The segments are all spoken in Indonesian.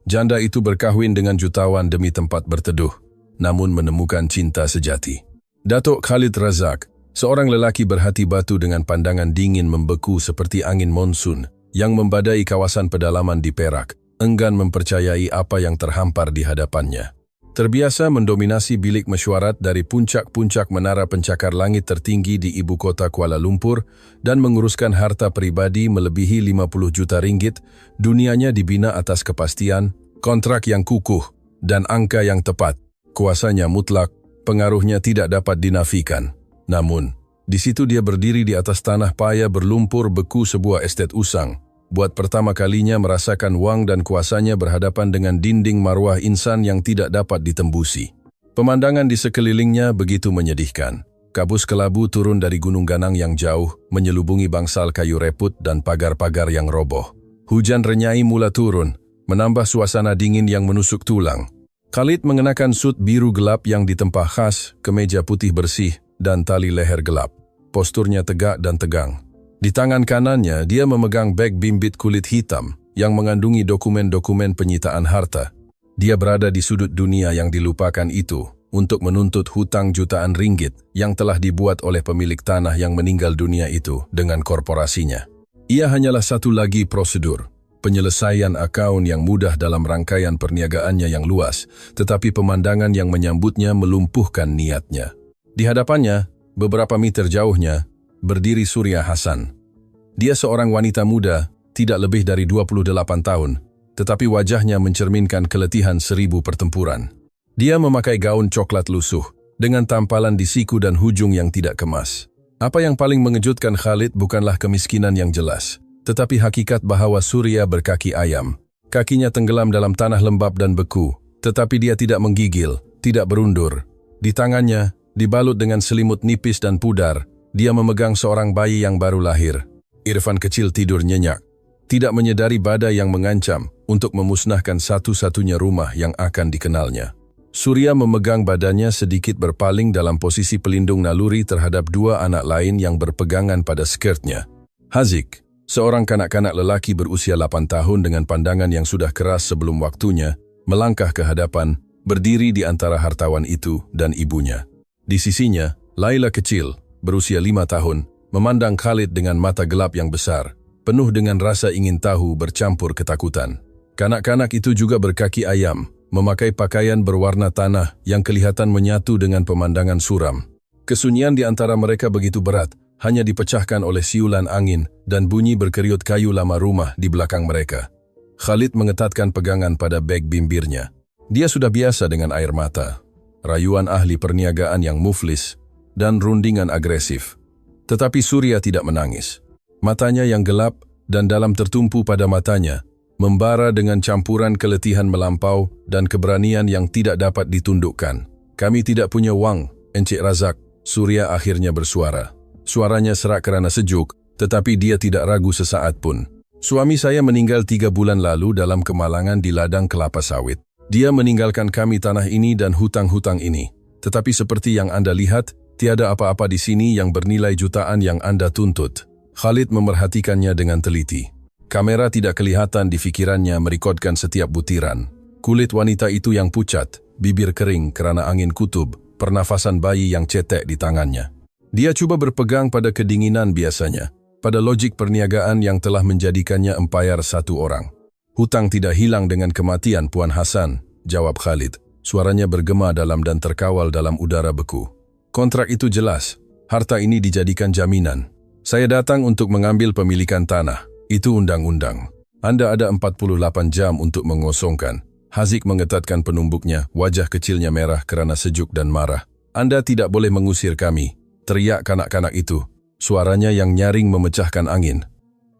Janda itu berkahwin dengan jutawan demi tempat berteduh, namun menemukan cinta sejati. Datuk Khalid Razak, seorang lelaki berhati batu dengan pandangan dingin membeku seperti angin monsun yang membadai kawasan pedalaman di Perak, enggan mempercayai apa yang terhampar di hadapannya. Terbiasa mendominasi bilik mesyuarat dari puncak-puncak menara pencakar langit tertinggi di ibu kota Kuala Lumpur dan menguruskan harta pribadi melebihi 50 juta ringgit, dunianya dibina atas kepastian, kontrak yang kukuh, dan angka yang tepat. Kuasanya mutlak, pengaruhnya tidak dapat dinafikan. Namun, di situ dia berdiri di atas tanah paya berlumpur beku sebuah estet usang. Buat pertama kalinya merasakan wang dan kuasanya berhadapan dengan dinding marwah insan yang tidak dapat ditembusi. Pemandangan di sekelilingnya begitu menyedihkan. Kabus kelabu turun dari gunung ganang yang jauh, menyelubungi bangsal kayu reput dan pagar-pagar yang roboh. Hujan renyai mula turun, menambah suasana dingin yang menusuk tulang. Khalid mengenakan sut biru gelap yang ditempa khas, kemeja putih bersih, dan tali leher gelap. Posturnya tegak dan tegang. Di tangan kanannya, dia memegang beg bimbit kulit hitam yang mengandungi dokumen-dokumen penyitaan harta. Dia berada di sudut dunia yang dilupakan itu untuk menuntut hutang jutaan ringgit yang telah dibuat oleh pemilik tanah yang meninggal dunia itu dengan korporasinya. Ia hanyalah satu lagi prosedur, penyelesaian akaun yang mudah dalam rangkaian perniagaannya yang luas, tetapi pemandangan yang menyambutnya melumpuhkan niatnya. Di hadapannya, beberapa meter jauhnya, berdiri Surya Hasan. Dia seorang wanita muda, tidak lebih dari 28 tahun, tetapi wajahnya mencerminkan keletihan 1000 pertempuran. Dia memakai gaun coklat lusuh, dengan tampalan di siku dan hujung yang tidak kemas. Apa yang paling mengejutkan Khalid bukanlah kemiskinan yang jelas, tetapi hakikat bahwa Surya berkaki ayam. Kakinya tenggelam dalam tanah lembab dan beku, tetapi dia tidak menggigil, tidak berundur. Di tangannya, dibalut dengan selimut nipis dan pudar, dia memegang seorang bayi yang baru lahir. Irfan kecil tidur nyenyak, tidak menyadari badai yang mengancam untuk memusnahkan satu-satunya rumah yang akan dikenalnya. Surya memegang badannya sedikit berpaling dalam posisi pelindung naluri terhadap dua anak lain yang berpegangan pada skirtnya. Haziq, seorang kanak-kanak lelaki berusia 8 tahun dengan pandangan yang sudah keras sebelum waktunya, melangkah ke hadapan, berdiri di antara hartawan itu dan ibunya. Di sisinya, Laila kecil, berusia 5 tahun, memandang Khalid dengan mata gelap yang besar, penuh dengan rasa ingin tahu bercampur ketakutan. Kanak-kanak itu juga berkaki ayam, memakai pakaian berwarna tanah yang kelihatan menyatu dengan pemandangan suram. Kesunyian di antara mereka begitu berat, hanya dipecahkan oleh siulan angin dan bunyi berkeriut kayu lama rumah di belakang mereka. Khalid mengetatkan pegangan pada beg bimbirnya. Dia sudah biasa dengan air mata, rayuan ahli perniagaan yang muflis, dan rundingan agresif. Tetapi Surya tidak menangis. Matanya yang gelap dan dalam tertumpu pada matanya, membara dengan campuran keletihan melampau dan keberanian yang tidak dapat ditundukkan. Kami tidak punya wang, Encik Razak, Surya akhirnya bersuara. Suaranya serak kerana sejuk, tetapi dia tidak ragu sesaat pun. Suami saya meninggal 3 bulan lalu dalam kemalangan di ladang kelapa sawit. Dia meninggalkan kami tanah ini dan hutang-hutang ini. Tetapi seperti yang Anda lihat, tiada apa-apa di sini yang bernilai jutaan yang Anda tuntut. Khalid memerhatikannya dengan teliti. Kamera tidak kelihatan di fikirannya merekodkan setiap butiran. Kulit wanita itu yang pucat, bibir kering kerana angin kutub, pernafasan bayi yang cetek di tangannya. Dia cuba berpegang pada kedinginan biasanya, pada logik perniagaan yang telah menjadikannya empayar satu orang. Hutang tidak hilang dengan kematian Puan Hasan, jawab Khalid. Suaranya bergema dalam dan terkawal dalam udara beku. Kontrak itu jelas, harta ini dijadikan jaminan. Saya datang untuk mengambil pemilikan tanah, itu undang-undang. Anda ada 48 jam untuk mengosongkan. Haziq mengetatkan penumbuknya, wajah kecilnya merah kerana sejuk dan marah. Anda tidak boleh mengusir kami, teriak kanak-kanak itu. Suaranya yang nyaring memecahkan angin.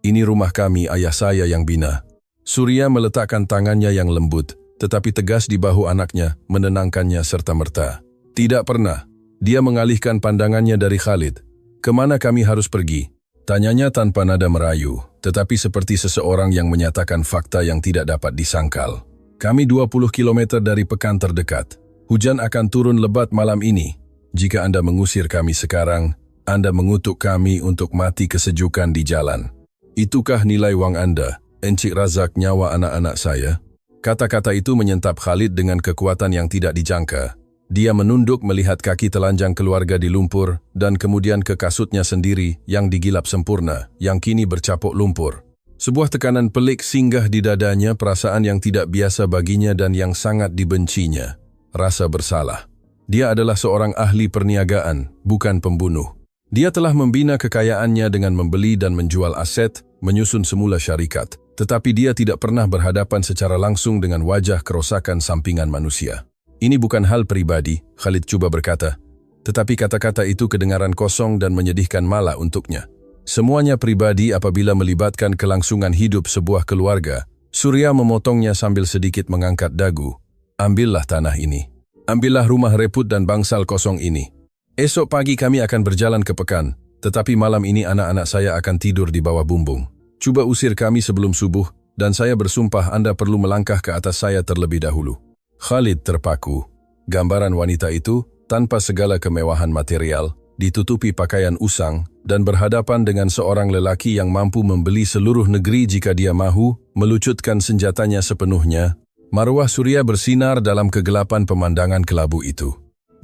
Ini rumah kami, ayah saya yang bina. Surya meletakkan tangannya yang lembut, tetapi tegas di bahu anaknya, menenangkannya serta-merta. Tidak pernah. Dia mengalihkan pandangannya dari Khalid. Kemana kami harus pergi? Tanyanya tanpa nada merayu, tetapi seperti seseorang yang menyatakan fakta yang tidak dapat disangkal. Kami 20 km dari pekan terdekat. Hujan akan turun lebat malam ini. Jika Anda mengusir kami sekarang, Anda mengutuk kami untuk mati kesejukan di jalan. Itukah nilai wang Anda, Encik Razak, nyawa anak-anak saya? Kata-kata itu menyentap Khalid dengan kekuatan yang tidak dijangka. Dia menunduk melihat kaki telanjang keluarga di lumpur dan kemudian ke kasutnya sendiri yang digilap sempurna, yang kini bercapuk lumpur. Sebuah tekanan pelik singgah di dadanya, perasaan yang tidak biasa baginya dan yang sangat dibencinya. Rasa bersalah. Dia adalah seorang ahli perniagaan, bukan pembunuh. Dia telah membina kekayaannya dengan membeli dan menjual aset, menyusun semula syarikat. Tetapi dia tidak pernah berhadapan secara langsung dengan wajah kerosakan sampingan manusia. Ini bukan hal pribadi, Khalid coba berkata. Tetapi kata-kata itu kedengaran kosong dan menyedihkan malah untuknya. Semuanya pribadi apabila melibatkan kelangsungan hidup sebuah keluarga. Surya memotongnya sambil sedikit mengangkat dagu. Ambillah tanah ini. Ambillah rumah reput dan bangsal kosong ini. Esok pagi kami akan berjalan ke Pekan, tetapi malam ini anak-anak saya akan tidur di bawah bumbung. Coba usir kami sebelum subuh, dan saya bersumpah Anda perlu melangkah ke atas saya terlebih dahulu. Khalid terpaku. Gambaran wanita itu, tanpa segala kemewahan material, ditutupi pakaian usang, dan berhadapan dengan seorang lelaki yang mampu membeli seluruh negeri jika dia mahu, melucutkan senjatanya sepenuhnya. Marwah Surya bersinar dalam kegelapan pemandangan kelabu itu.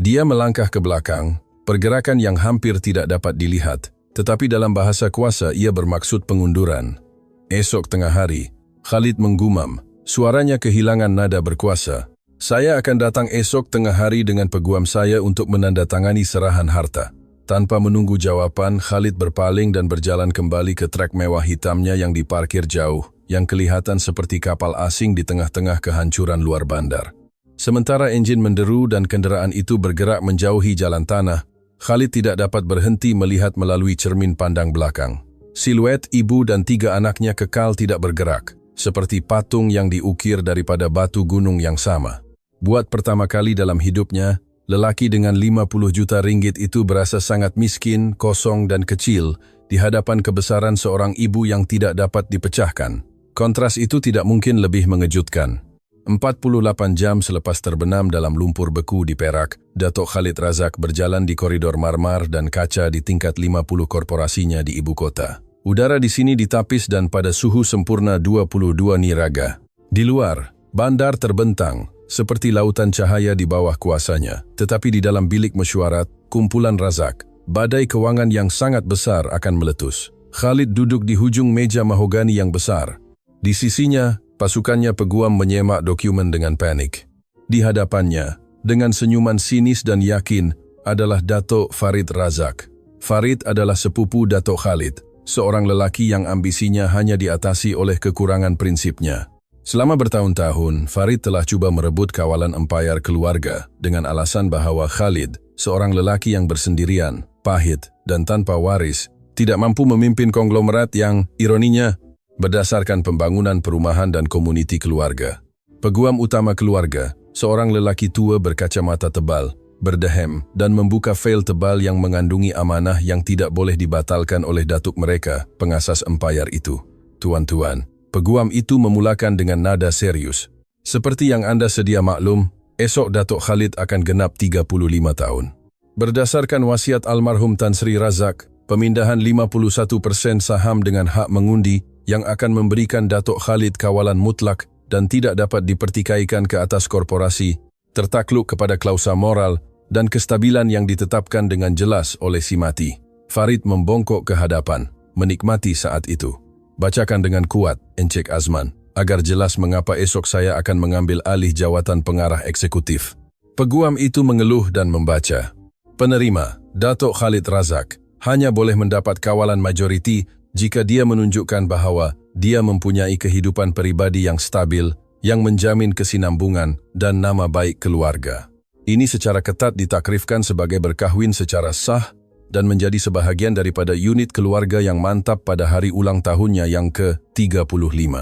Dia melangkah ke belakang, pergerakan yang hampir tidak dapat dilihat. Tetapi dalam bahasa kuasa ia bermaksud pengunduran. Esok tengah hari, Khalid menggumam, suaranya kehilangan nada berkuasa. Saya akan datang esok tengah hari dengan peguam saya untuk menandatangani serahan harta. Tanpa menunggu jawaban, Khalid berpaling dan berjalan kembali ke trek mewah hitamnya yang diparkir jauh, yang kelihatan seperti kapal asing di tengah-tengah kehancuran luar bandar. Sementara enjin menderu dan kendaraan itu bergerak menjauhi jalan tanah, Khalid tidak dapat berhenti melihat melalui cermin pandang belakang. Siluet ibu dan 3 anaknya kekal tidak bergerak, seperti patung yang diukir daripada batu gunung yang sama. Buat pertama kali dalam hidupnya, lelaki dengan 50 juta ringgit itu berasa sangat miskin, kosong dan kecil di hadapan kebesaran seorang ibu yang tidak dapat dipecahkan. Kontras itu tidak mungkin lebih mengejutkan. 48 jam selepas terbenam dalam lumpur beku di Perak, Datuk Khalid Razak berjalan di koridor marmar dan kaca di tingkat 50 korporasinya di ibu kota. Udara di sini ditapis dan pada suhu sempurna 22 niraga. Di luar, bandar terbentang, seperti lautan cahaya di bawah kuasanya. Tetapi di dalam bilik mesyuarat, kumpulan Razak, badai kewangan yang sangat besar akan meletus. Khalid duduk di hujung meja mahogani yang besar. Di sisinya, pasukannya peguam menyemak dokumen dengan panik. Di hadapannya, dengan senyuman sinis dan yakin, adalah Datuk Farid Razak. Farid adalah sepupu Datuk Khalid, seorang lelaki yang ambisinya hanya diatasi oleh kekurangan prinsipnya. Selama bertahun-tahun, Farid telah cuba merebut kawalan empayar keluarga dengan alasan bahwa Khalid, seorang lelaki yang bersendirian, pahit, dan tanpa waris, tidak mampu memimpin konglomerat yang, ironinya, berdasarkan pembangunan perumahan dan komuniti keluarga. Peguam utama keluarga, seorang lelaki tua berkacamata tebal, berdehem, dan membuka fail tebal yang mengandungi amanah yang tidak boleh dibatalkan oleh datuk mereka, pengasas empayar itu. Tuan-tuan, peguam itu memulakan dengan nada serius. Seperti yang Anda sedia maklum, esok Datuk Khalid akan genap 35 tahun. Berdasarkan wasiat almarhum Tan Sri Razak, pemindahan 51% saham dengan hak mengundi yang akan memberikan Datuk Khalid kawalan mutlak dan tidak dapat dipertikaikan ke atas korporasi, tertakluk kepada klausa moral dan kestabilan yang ditetapkan dengan jelas oleh si mati. Farid membongkok ke hadapan, menikmati saat itu. Bacakan dengan kuat, Encik Azman, agar jelas mengapa esok saya akan mengambil alih jawatan pengarah eksekutif. Peguam itu mengeluh dan membaca. Penerima, Datuk Khalid Razak, hanya boleh mendapat kawalan majoriti jika dia menunjukkan bahwa dia mempunyai kehidupan peribadi yang stabil, yang menjamin kesinambungan dan nama baik keluarga. Ini secara ketat ditakrifkan sebagai berkahwin secara sah dan menjadi sebahagian daripada unit keluarga yang mantap pada hari ulang tahunnya yang ke-35.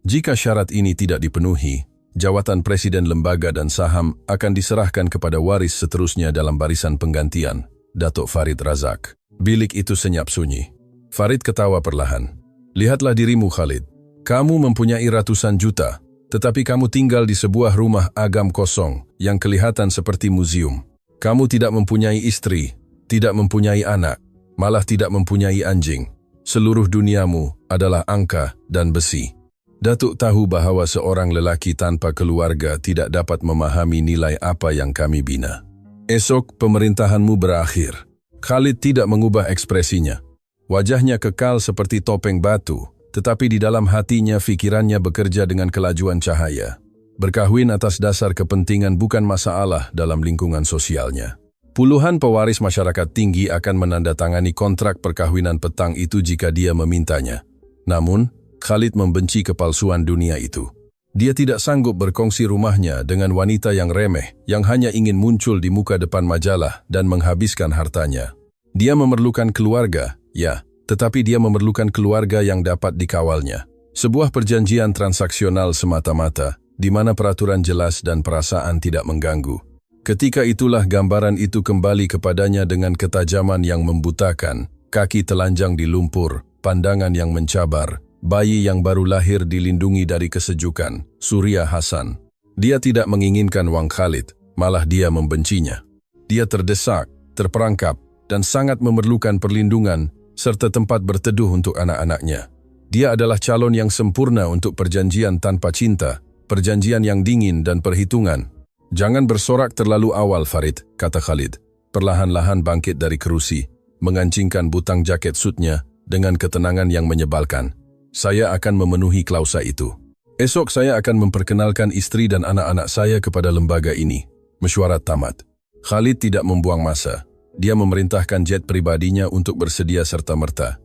Jika syarat ini tidak dipenuhi, jawatan presiden lembaga dan saham akan diserahkan kepada waris seterusnya dalam barisan penggantian, Datuk Farid Razak. Bilik itu senyap sunyi. Farid ketawa perlahan. Lihatlah dirimu, Khalid. Kamu mempunyai ratusan juta, tetapi kamu tinggal di sebuah rumah agam kosong yang kelihatan seperti museum. Kamu tidak mempunyai istri, tidak mempunyai anak, malah tidak mempunyai anjing. Seluruh duniamu adalah angka dan besi. Datuk tahu bahawa seorang lelaki tanpa keluarga tidak dapat memahami nilai apa yang kami bina. Esok pemerintahanmu berakhir. Khalid tidak mengubah ekspresinya. Wajahnya kekal seperti topeng batu, tetapi di dalam hatinya fikirannya bekerja dengan kelajuan cahaya. Berkahwin atas dasar kepentingan bukan masalah dalam lingkungan sosialnya. Puluhan pewaris masyarakat tinggi akan menandatangani kontrak perkahwinan petang itu jika dia memintanya. Namun, Khalid membenci kepalsuan dunia itu. Dia tidak sanggup berkongsi rumahnya dengan wanita yang remeh, yang hanya ingin muncul di muka depan majalah dan menghabiskan hartanya. Dia memerlukan keluarga, ya, tetapi dia memerlukan keluarga yang dapat dikawalnya. Sebuah perjanjian transaksional semata-mata, di mana peraturan jelas dan perasaan tidak mengganggu. Ketika itulah gambaran itu kembali kepadanya dengan ketajaman yang membutakan, kaki telanjang di lumpur, pandangan yang mencabar, bayi yang baru lahir dilindungi dari kesejukan, Surya Hasan. Dia tidak menginginkan Wang Khalid, malah dia membencinya. Dia terdesak, terperangkap, dan sangat memerlukan perlindungan, serta tempat berteduh untuk anak-anaknya. Dia adalah calon yang sempurna untuk perjanjian tanpa cinta, perjanjian yang dingin dan perhitungan. Jangan bersorak terlalu awal, Farid, kata Khalid. Perlahan-lahan bangkit dari kerusi, mengancingkan butang jaket sutnya dengan ketenangan yang menyebalkan. Saya akan memenuhi klausa itu. Esok saya akan memperkenalkan istri dan anak-anak saya kepada lembaga ini. Mesyuarat tamat. Khalid tidak membuang masa. Dia memerintahkan jet pribadinya untuk bersedia serta-merta.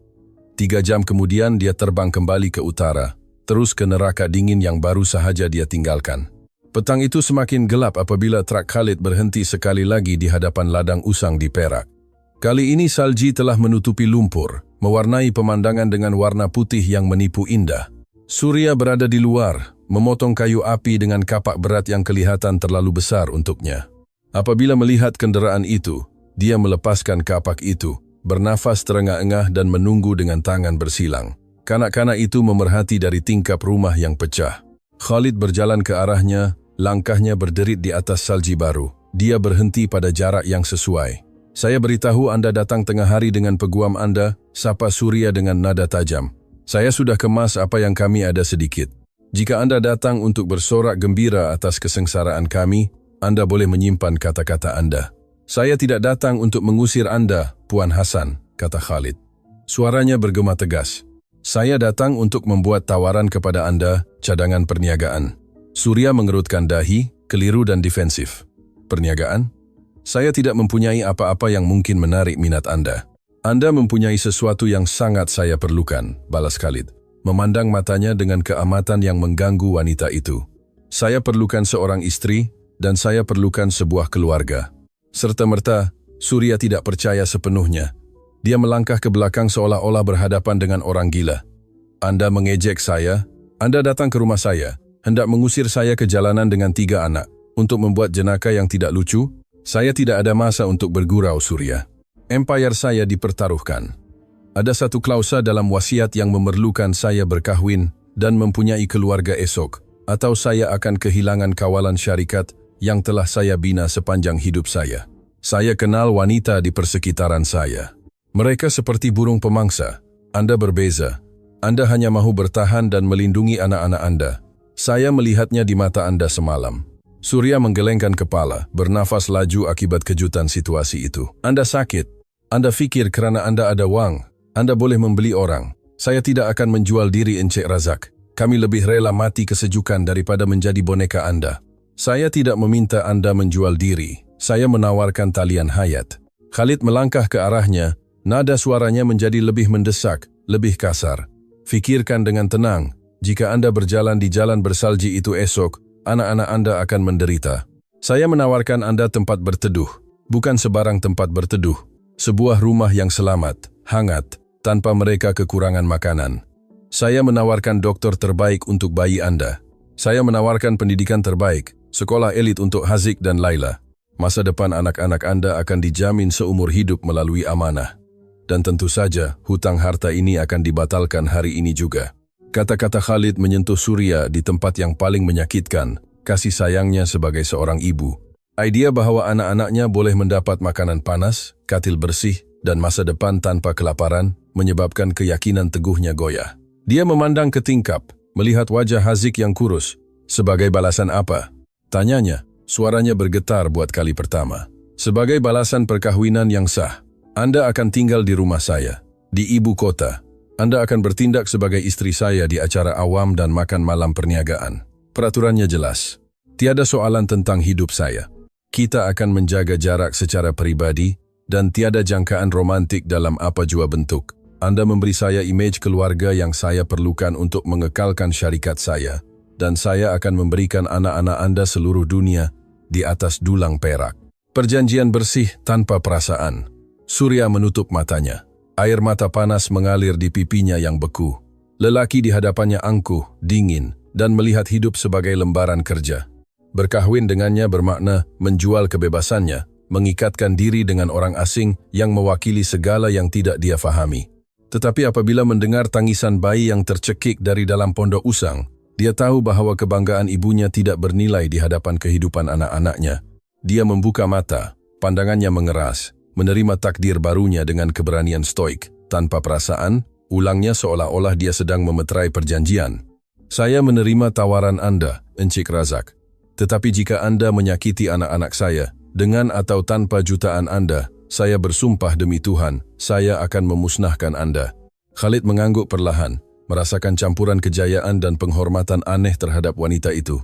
3 jam kemudian dia terbang kembali ke utara, terus ke neraka dingin yang baru sahaja dia tinggalkan. Petang itu semakin gelap apabila truk Khalid berhenti sekali lagi di hadapan ladang usang di Perak. Kali ini salji telah menutupi lumpur, mewarnai pemandangan dengan warna putih yang menipu indah. Surya berada di luar, memotong kayu api dengan kapak berat yang kelihatan terlalu besar untuknya. Apabila melihat kenderaan itu, dia melepaskan kapak itu, bernafas terengah-engah dan menunggu dengan tangan bersilang. Kanak-kanak itu memerhati dari tingkap rumah yang pecah. Khalid berjalan ke arahnya, langkahnya berderit di atas salji baru. Dia berhenti pada jarak yang sesuai. Saya beritahu Anda datang tengah hari dengan peguam Anda, sapa Surya dengan nada tajam. Saya sudah kemas apa yang kami ada sedikit. Jika Anda datang untuk bersorak gembira atas kesengsaraan kami, Anda boleh menyimpan kata-kata Anda. Saya tidak datang untuk mengusir Anda, Puan Hasan, kata Khalid. Suaranya bergema tegas. Saya datang untuk membuat tawaran kepada Anda, cadangan perniagaan. Surya mengerutkan dahi, keliru dan defensif. Perniagaan? Saya tidak mempunyai apa-apa yang mungkin menarik minat Anda. Anda mempunyai sesuatu yang sangat saya perlukan, balas Khalid, memandang matanya dengan keamatan yang mengganggu wanita itu. Saya perlukan seorang istri, dan saya perlukan sebuah keluarga. Serta-merta, Surya tidak percaya sepenuhnya. Dia melangkah ke belakang seolah-olah berhadapan dengan orang gila. Anda mengejek saya, Anda datang ke rumah saya, hendak mengusir saya ke jalanan dengan 3 anak, untuk membuat jenaka yang tidak lucu. Saya tidak ada masa untuk bergurau, Surya. Empire saya dipertaruhkan. Ada satu klausa dalam wasiat yang memerlukan saya berkahwin dan mempunyai keluarga esok, atau saya akan kehilangan kawalan syarikat yang telah saya bina sepanjang hidup saya. Saya kenal wanita di persekitaran saya. Mereka seperti burung pemangsa. Anda berbeza. Anda hanya mahu bertahan dan melindungi anak-anak Anda. Saya melihatnya di mata Anda semalam. Surya menggelengkan kepala, bernafas laju akibat kejutan situasi itu. Anda sakit. Anda fikir kerana Anda ada wang, Anda boleh membeli orang. Saya tidak akan menjual diri, Encik Razak. Kami lebih rela mati kesejukan daripada menjadi boneka Anda. Saya tidak meminta Anda menjual diri. Saya menawarkan talian hayat. Khalid melangkah ke arahnya, nada suaranya menjadi lebih mendesak, lebih kasar. Fikirkan dengan tenang, jika Anda berjalan di jalan bersalji itu esok, anak-anak Anda akan menderita. Saya menawarkan Anda tempat berteduh, bukan sebarang tempat berteduh. Sebuah rumah yang selamat, hangat, tanpa mereka kekurangan makanan. Saya menawarkan dokter terbaik untuk bayi Anda. Saya menawarkan pendidikan terbaik, sekolah elit untuk Haziq dan Laila. Masa depan anak-anak Anda akan dijamin seumur hidup melalui amanah. Dan tentu saja, hutang harta ini akan dibatalkan hari ini juga. Kata-kata Khalid menyentuh Surya di tempat yang paling menyakitkan, kasih sayangnya sebagai seorang ibu. Idea bahwa anak-anaknya boleh mendapat makanan panas, katil bersih, dan masa depan tanpa kelaparan menyebabkan keyakinan teguhnya goyah. Dia memandang ke tingkap, melihat wajah Haziq yang kurus. "Sebagai balasan apa?" tanyanya. Suaranya bergetar buat kali pertama. "Sebagai balasan perkahwinan yang sah. Anda akan tinggal di rumah saya, di ibu kota. Anda akan bertindak sebagai istri saya di acara awam dan makan malam perniagaan. Peraturannya jelas. Tiada soalan tentang hidup saya. Kita akan menjaga jarak secara pribadi dan tiada jangkaan romantik dalam apa jua bentuk. Anda memberi saya imej keluarga yang saya perlukan untuk mengekalkan syarikat saya, dan saya akan memberikan anak-anak Anda seluruh dunia di atas dulang perak." Perjanjian bersih tanpa perasaan. Surya menutup matanya. Air mata panas mengalir di pipinya yang beku. Lelaki di hadapannya angkuh, dingin, dan melihat hidup sebagai lembaran kerja. Berkahwin dengannya bermakna menjual kebebasannya, mengikatkan diri dengan orang asing yang mewakili segala yang tidak dia fahami. Tetapi apabila mendengar tangisan bayi yang tercekik dari dalam pondok usang, dia tahu bahwa kebanggaan ibunya tidak bernilai di hadapan kehidupan anak-anaknya. Dia membuka mata, pandangannya mengeras, menerima takdir barunya dengan keberanian stoik, tanpa perasaan, ulangnya seolah-olah dia sedang memeterai perjanjian. "Saya menerima tawaran Anda, Encik Razak. Tetapi jika Anda menyakiti anak-anak saya, dengan atau tanpa jutaan Anda, saya bersumpah demi Tuhan, saya akan memusnahkan Anda." Khalid mengangguk perlahan, merasakan campuran kejayaan dan penghormatan aneh terhadap wanita itu.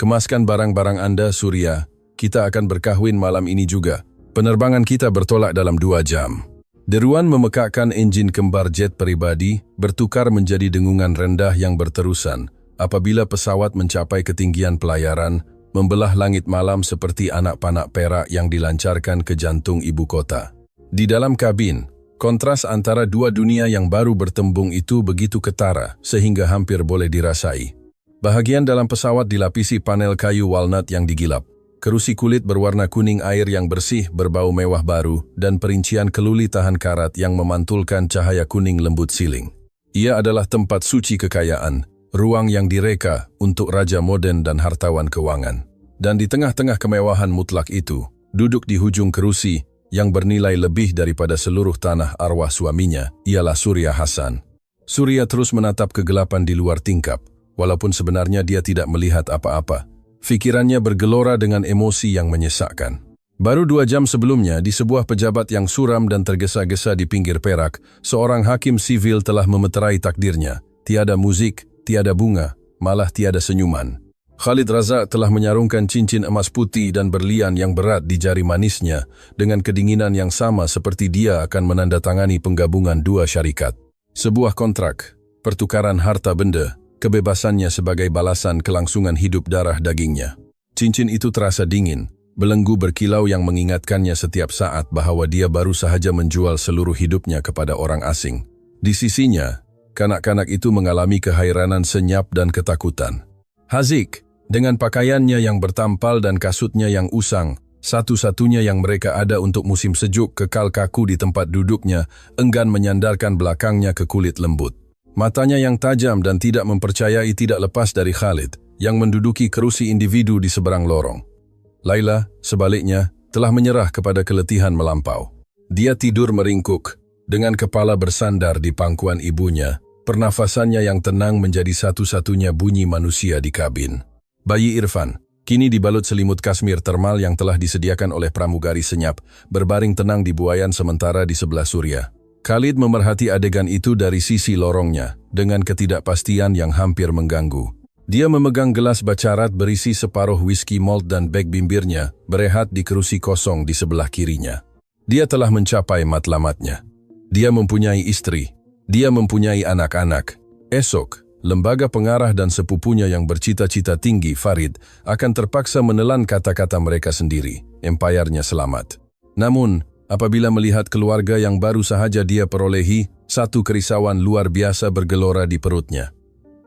"Kemaskan barang-barang Anda, Surya. Kita akan berkahwin malam ini juga. Penerbangan kita bertolak dalam 2 jam. Deruan memekakkan enjin kembar jet pribadi bertukar menjadi dengungan rendah yang berterusan apabila pesawat mencapai ketinggian pelayaran, membelah langit malam seperti anak panak perak yang dilancarkan ke jantung ibu kota. Di dalam kabin, kontras antara dua dunia yang baru bertembung itu begitu ketara sehingga hampir boleh dirasai. Bahagian dalam pesawat dilapisi panel kayu walnut yang digilap. Kerusi kulit berwarna kuning air yang bersih berbau mewah baru dan perincian keluli tahan karat yang memantulkan cahaya kuning lembut siling. Ia adalah tempat suci kekayaan, ruang yang direka untuk raja moden dan hartawan keuangan. Dan di tengah-tengah kemewahan mutlak itu, duduk di hujung kerusi yang bernilai lebih daripada seluruh tanah arwah suaminya, ialah Surya Hasan. Surya terus menatap kegelapan di luar tingkap, walaupun sebenarnya dia tidak melihat apa-apa. Fikirannya bergelora dengan emosi yang menyesakkan. Baru 2 jam sebelumnya, di sebuah pejabat yang suram dan tergesa-gesa di pinggir perak, seorang hakim sivil telah memeterai takdirnya. Tiada musik, tiada bunga, malah tiada senyuman. Khalid Razak telah menyarungkan cincin emas putih dan berlian yang berat di jari manisnya dengan kedinginan yang sama seperti dia akan menandatangani penggabungan 2 syarikat. Sebuah kontrak, pertukaran harta benda, kebebasannya sebagai balasan kelangsungan hidup darah dagingnya. Cincin itu terasa dingin, belenggu berkilau yang mengingatkannya setiap saat bahwa dia baru sahaja menjual seluruh hidupnya kepada orang asing. Di sisinya, kanak-kanak itu mengalami kehairanan senyap dan ketakutan. Haziq, dengan pakaiannya yang bertampal dan kasutnya yang usang, satu-satunya yang mereka ada untuk musim sejuk kekal kaku di tempat duduknya, enggan menyandarkan belakangnya ke kulit lembut. Matanya yang tajam dan tidak mempercayai tidak lepas dari Khalid, yang menduduki kerusi individu di seberang lorong. Laila, sebaliknya, telah menyerah kepada keletihan melampau. Dia tidur meringkuk, dengan kepala bersandar di pangkuan ibunya, pernafasannya yang tenang menjadi satu-satunya bunyi manusia di kabin. Bayi Irfan, kini dibalut selimut kasmir termal yang telah disediakan oleh pramugari senyap, berbaring tenang di buayan sementara di sebelah Surya. Khalid memerhati adegan itu dari sisi lorongnya, dengan ketidakpastian yang hampir mengganggu. Dia memegang gelas bacarat berisi separuh whisky malt dan beg bimbirnya, berehat di kerusi kosong di sebelah kirinya. Dia telah mencapai matlamatnya. Dia mempunyai istri. Dia mempunyai anak-anak. Esok, lembaga pengarah dan sepupunya yang bercita-cita tinggi, Farid, akan terpaksa menelan kata-kata mereka sendiri. Empayarnya selamat. Namun, apabila melihat keluarga yang baru sahaja dia perolehi, satu kerisauan luar biasa bergelora di perutnya.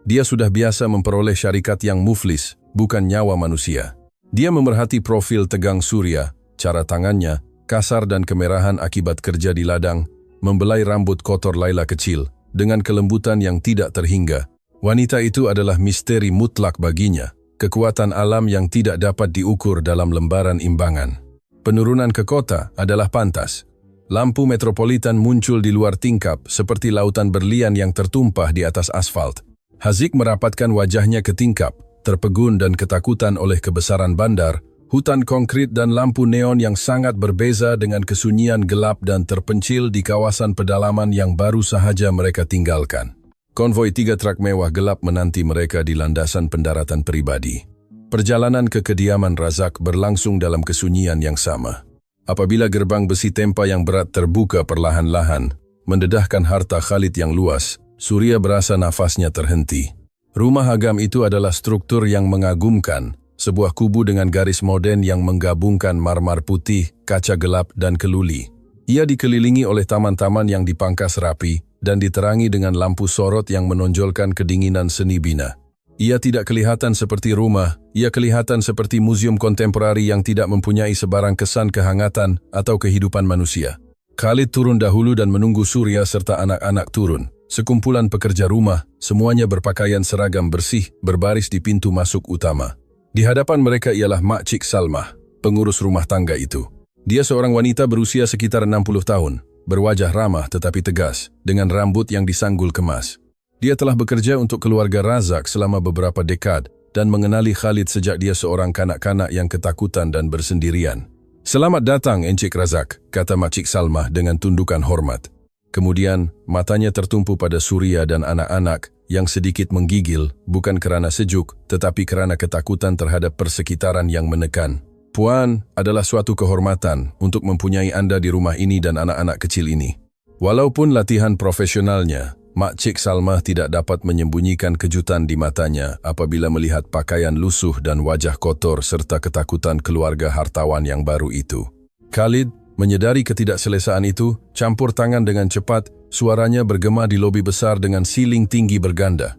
Dia sudah biasa memperoleh syarikat yang muflis, bukan nyawa manusia. Dia memerhati profil tegang Surya, cara tangannya, kasar dan kemerahan akibat kerja di ladang, membelai rambut kotor Laila kecil, dengan kelembutan yang tidak terhingga. Wanita itu adalah misteri mutlak baginya, kekuatan alam yang tidak dapat diukur dalam lembaran imbangan. Penurunan ke kota adalah pantas. Lampu metropolitan muncul di luar tingkap seperti lautan berlian yang tertumpah di atas asfalt. Haziq merapatkan wajahnya ke tingkap, terpegun dan ketakutan oleh kebesaran bandar, hutan konkrit dan lampu neon yang sangat berbeza dengan kesunyian gelap dan terpencil di kawasan pedalaman yang baru sahaja mereka tinggalkan. Konvoi 3 truk mewah gelap menanti mereka di landasan pendaratan pribadi. Perjalanan ke kediaman Razak berlangsung dalam kesunyian yang sama. Apabila gerbang besi tempa yang berat terbuka perlahan-lahan, mendedahkan harta Khalid yang luas, Surya berasa nafasnya terhenti. Rumah agam itu adalah struktur yang mengagumkan, sebuah kubu dengan garis moden yang menggabungkan marmar putih, kaca gelap, dan keluli. Ia dikelilingi oleh taman-taman yang dipangkas rapi dan diterangi dengan lampu sorot yang menonjolkan kedinginan seni bina. Ia tidak kelihatan seperti rumah, ia kelihatan seperti museum kontemporari yang tidak mempunyai sebarang kesan kehangatan atau kehidupan manusia. Khalid turun dahulu dan menunggu Surya serta anak-anak turun. Sekumpulan pekerja rumah, semuanya berpakaian seragam bersih, berbaris di pintu masuk utama. Di hadapan mereka ialah Makcik Salmah, pengurus rumah tangga itu. Dia seorang wanita berusia sekitar 60 tahun, berwajah ramah tetapi tegas, dengan rambut yang disanggul kemas. Dia telah bekerja untuk keluarga Razak selama beberapa dekad dan mengenali Khalid sejak dia seorang kanak-kanak yang ketakutan dan bersendirian. "Selamat datang, Encik Razak," kata Makcik Salmah dengan tundukan hormat. Kemudian, matanya tertumpu pada Surya dan anak-anak yang sedikit menggigil, bukan kerana sejuk, tetapi kerana ketakutan terhadap persekitaran yang menekan. "Puan, adalah suatu kehormatan untuk mempunyai Anda di rumah ini dan anak-anak kecil ini." Walaupun latihan profesionalnya, Makcik Salmah tidak dapat menyembunyikan kejutan di matanya apabila melihat pakaian lusuh dan wajah kotor serta ketakutan keluarga hartawan yang baru itu. Khalid, menyedari ketidakselesaan itu, campur tangan dengan cepat, suaranya bergema di lobi besar dengan siling tinggi berganda.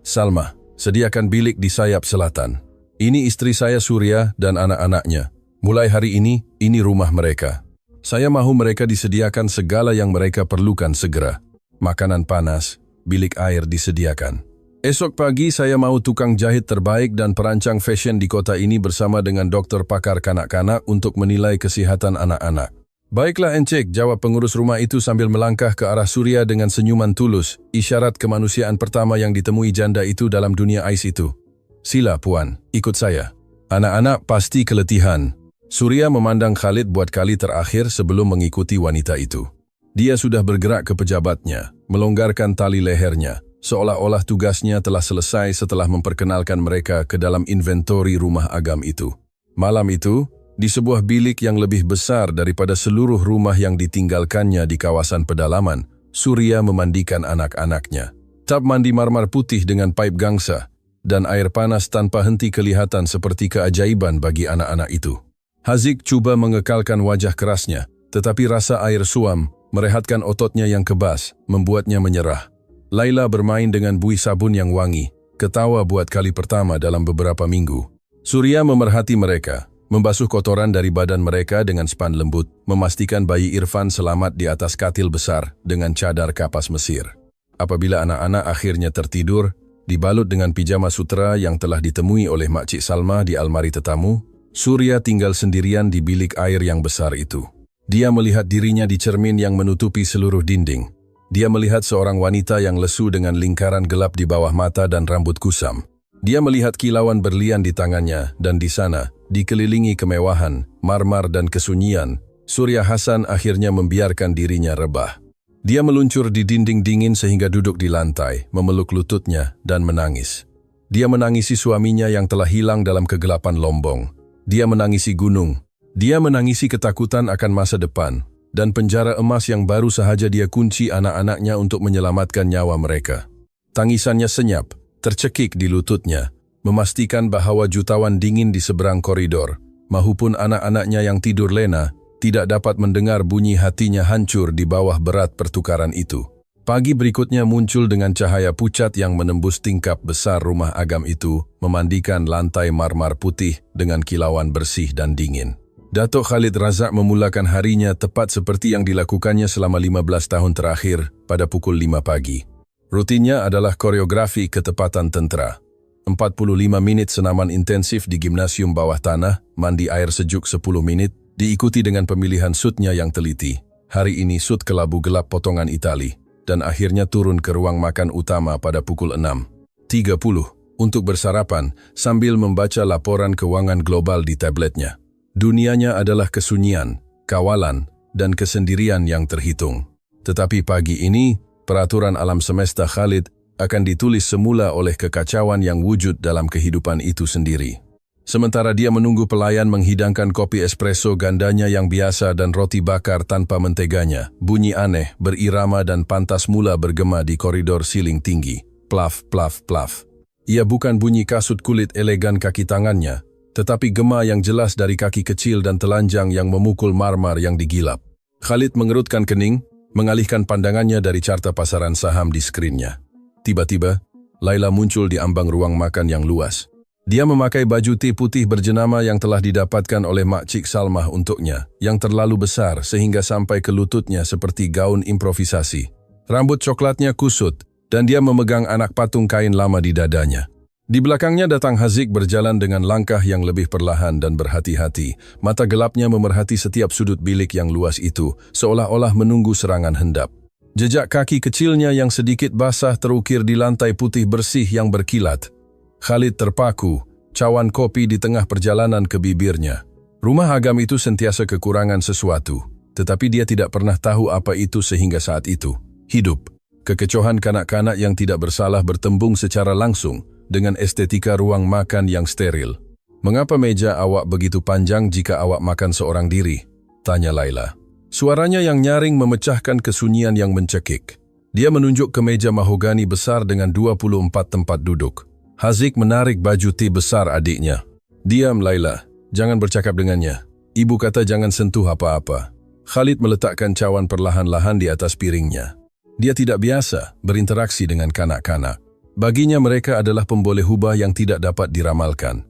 "Salmah, sediakan bilik di sayap selatan. Ini istri saya Surya dan anak-anaknya. Mulai hari ini rumah mereka. Saya mahu mereka disediakan segala yang mereka perlukan segera. Makanan panas, bilik air disediakan. Esok pagi saya mau tukang jahit terbaik dan perancang fashion di kota ini bersama dengan dokter pakar kanak-kanak untuk menilai kesihatan anak-anak." "Baiklah Encik," jawab pengurus rumah itu sambil melangkah ke arah Surya dengan senyuman tulus, isyarat kemanusiaan pertama yang ditemui janda itu dalam dunia ais itu. "Sila Puan, ikut saya." Anak-anak pasti keletihan. Surya memandang Khalid buat kali terakhir sebelum mengikuti wanita itu. Dia sudah bergerak ke pejabatnya, melonggarkan tali lehernya, seolah-olah tugasnya telah selesai setelah memperkenalkan mereka ke dalam inventori rumah agam itu. Malam itu, di sebuah bilik yang lebih besar daripada seluruh rumah yang ditinggalkannya di kawasan pedalaman, Surya memandikan anak-anaknya. Tap mandi marmar putih dengan pipe gangsa, dan air panas tanpa henti kelihatan seperti keajaiban bagi anak-anak itu. Haziq cuba mengekalkan wajah kerasnya, tetapi rasa air suam merehatkan ototnya yang kebas, membuatnya menyerah. Laila bermain dengan buih sabun yang wangi, ketawa buat kali pertama dalam beberapa minggu. Surya memerhati mereka, membasuh kotoran dari badan mereka dengan span lembut, memastikan bayi Irfan selamat di atas katil besar dengan cadar kapas Mesir. Apabila anak-anak akhirnya tertidur, dibalut dengan pijama sutra yang telah ditemui oleh Makcik Salmah di almari tetamu, Surya tinggal sendirian di bilik air yang besar itu. Dia melihat dirinya di cermin yang menutupi seluruh dinding. Dia melihat seorang wanita yang lesu dengan lingkaran gelap di bawah mata dan rambut kusam. Dia melihat kilauan berlian di tangannya, dan di sana, dikelilingi kemewahan, marmar dan kesunyian, Surya Hasan akhirnya membiarkan dirinya rebah. Dia meluncur di dinding dingin sehingga duduk di lantai, memeluk lututnya, dan menangis. Dia menangisi suaminya yang telah hilang dalam kegelapan lombong. Dia menangisi gunung. Dia menangisi ketakutan akan masa depan, dan penjara emas yang baru sahaja dia kunci anak-anaknya untuk menyelamatkan nyawa mereka. Tangisannya senyap, tercekik di lututnya, memastikan bahawa jutawan dingin di seberang koridor, mahupun anak-anaknya yang tidur lena, tidak dapat mendengar bunyi hatinya hancur di bawah berat pertukaran itu. Pagi berikutnya muncul dengan cahaya pucat yang menembus tingkap besar rumah agam itu, memandikan lantai marmar putih dengan kilauan bersih dan dingin. Datuk Khalid Razak memulakan harinya tepat seperti yang dilakukannya selama 15 tahun terakhir pada pukul 5 pagi. Rutinnya adalah koreografi ketepatan tentera. 45 menit senaman intensif di gimnasium bawah tanah, mandi air sejuk 10 menit, diikuti dengan pemilihan sutnya yang teliti. Hari ini sut kelabu gelap potongan Itali, dan akhirnya turun ke ruang makan utama pada pukul 6. 7.30 untuk bersarapan sambil membaca laporan keuangan global di tabletnya. Dunianya adalah kesunyian, kawalan, dan kesendirian yang terhitung. Tetapi pagi ini, peraturan alam semesta Khalid akan ditulis semula oleh kekacauan yang wujud dalam kehidupan itu sendiri. Sementara dia menunggu pelayan menghidangkan kopi espresso gandanya yang biasa dan roti bakar tanpa menteganya, bunyi aneh, berirama dan pantas mula bergema di koridor siling tinggi. Plaf, plaf, plaf. Ia bukan bunyi kasut kulit elegan kaki tangannya, tetapi gema yang jelas dari kaki kecil dan telanjang yang memukul marmar yang digilap. Khalid mengerutkan kening, mengalihkan pandangannya dari carta pasaran saham di skrinnya. Tiba-tiba, Laila muncul di ambang ruang makan yang luas. Dia memakai baju tee putih berjenama yang telah didapatkan oleh Makcik Salmah untuknya, yang terlalu besar sehingga sampai ke lututnya seperti gaun improvisasi. Rambut coklatnya kusut, dan dia memegang anak patung kain lama di dadanya. Di belakangnya datang Haziq berjalan dengan langkah yang lebih perlahan dan berhati-hati. Mata gelapnya memerhati setiap sudut bilik yang luas itu, seolah-olah menunggu serangan hendap. Jejak kaki kecilnya yang sedikit basah terukir di lantai putih bersih yang berkilat. Khalid terpaku, cawan kopi di tengah perjalanan ke bibirnya. Rumah agam itu sentiasa kekurangan sesuatu, tetapi dia tidak pernah tahu apa itu sehingga saat itu. Hidup, kekecohan kanak-kanak yang tidak bersalah bertembung secara langsung dengan estetika ruang makan yang steril. "Mengapa meja awak begitu panjang jika awak makan seorang diri?" tanya Laila. Suaranya yang nyaring memecahkan kesunyian yang mencekik. Dia menunjuk ke meja mahogani besar dengan 24 tempat duduk. Haziq menarik baju tee besar adiknya. "Diam, Laila. Jangan bercakap dengannya. Ibu kata jangan sentuh apa-apa." Khalid meletakkan cawan perlahan-lahan di atas piringnya. Dia tidak biasa berinteraksi dengan kanak-kanak. Baginya mereka adalah pemboleh hubah yang tidak dapat diramalkan.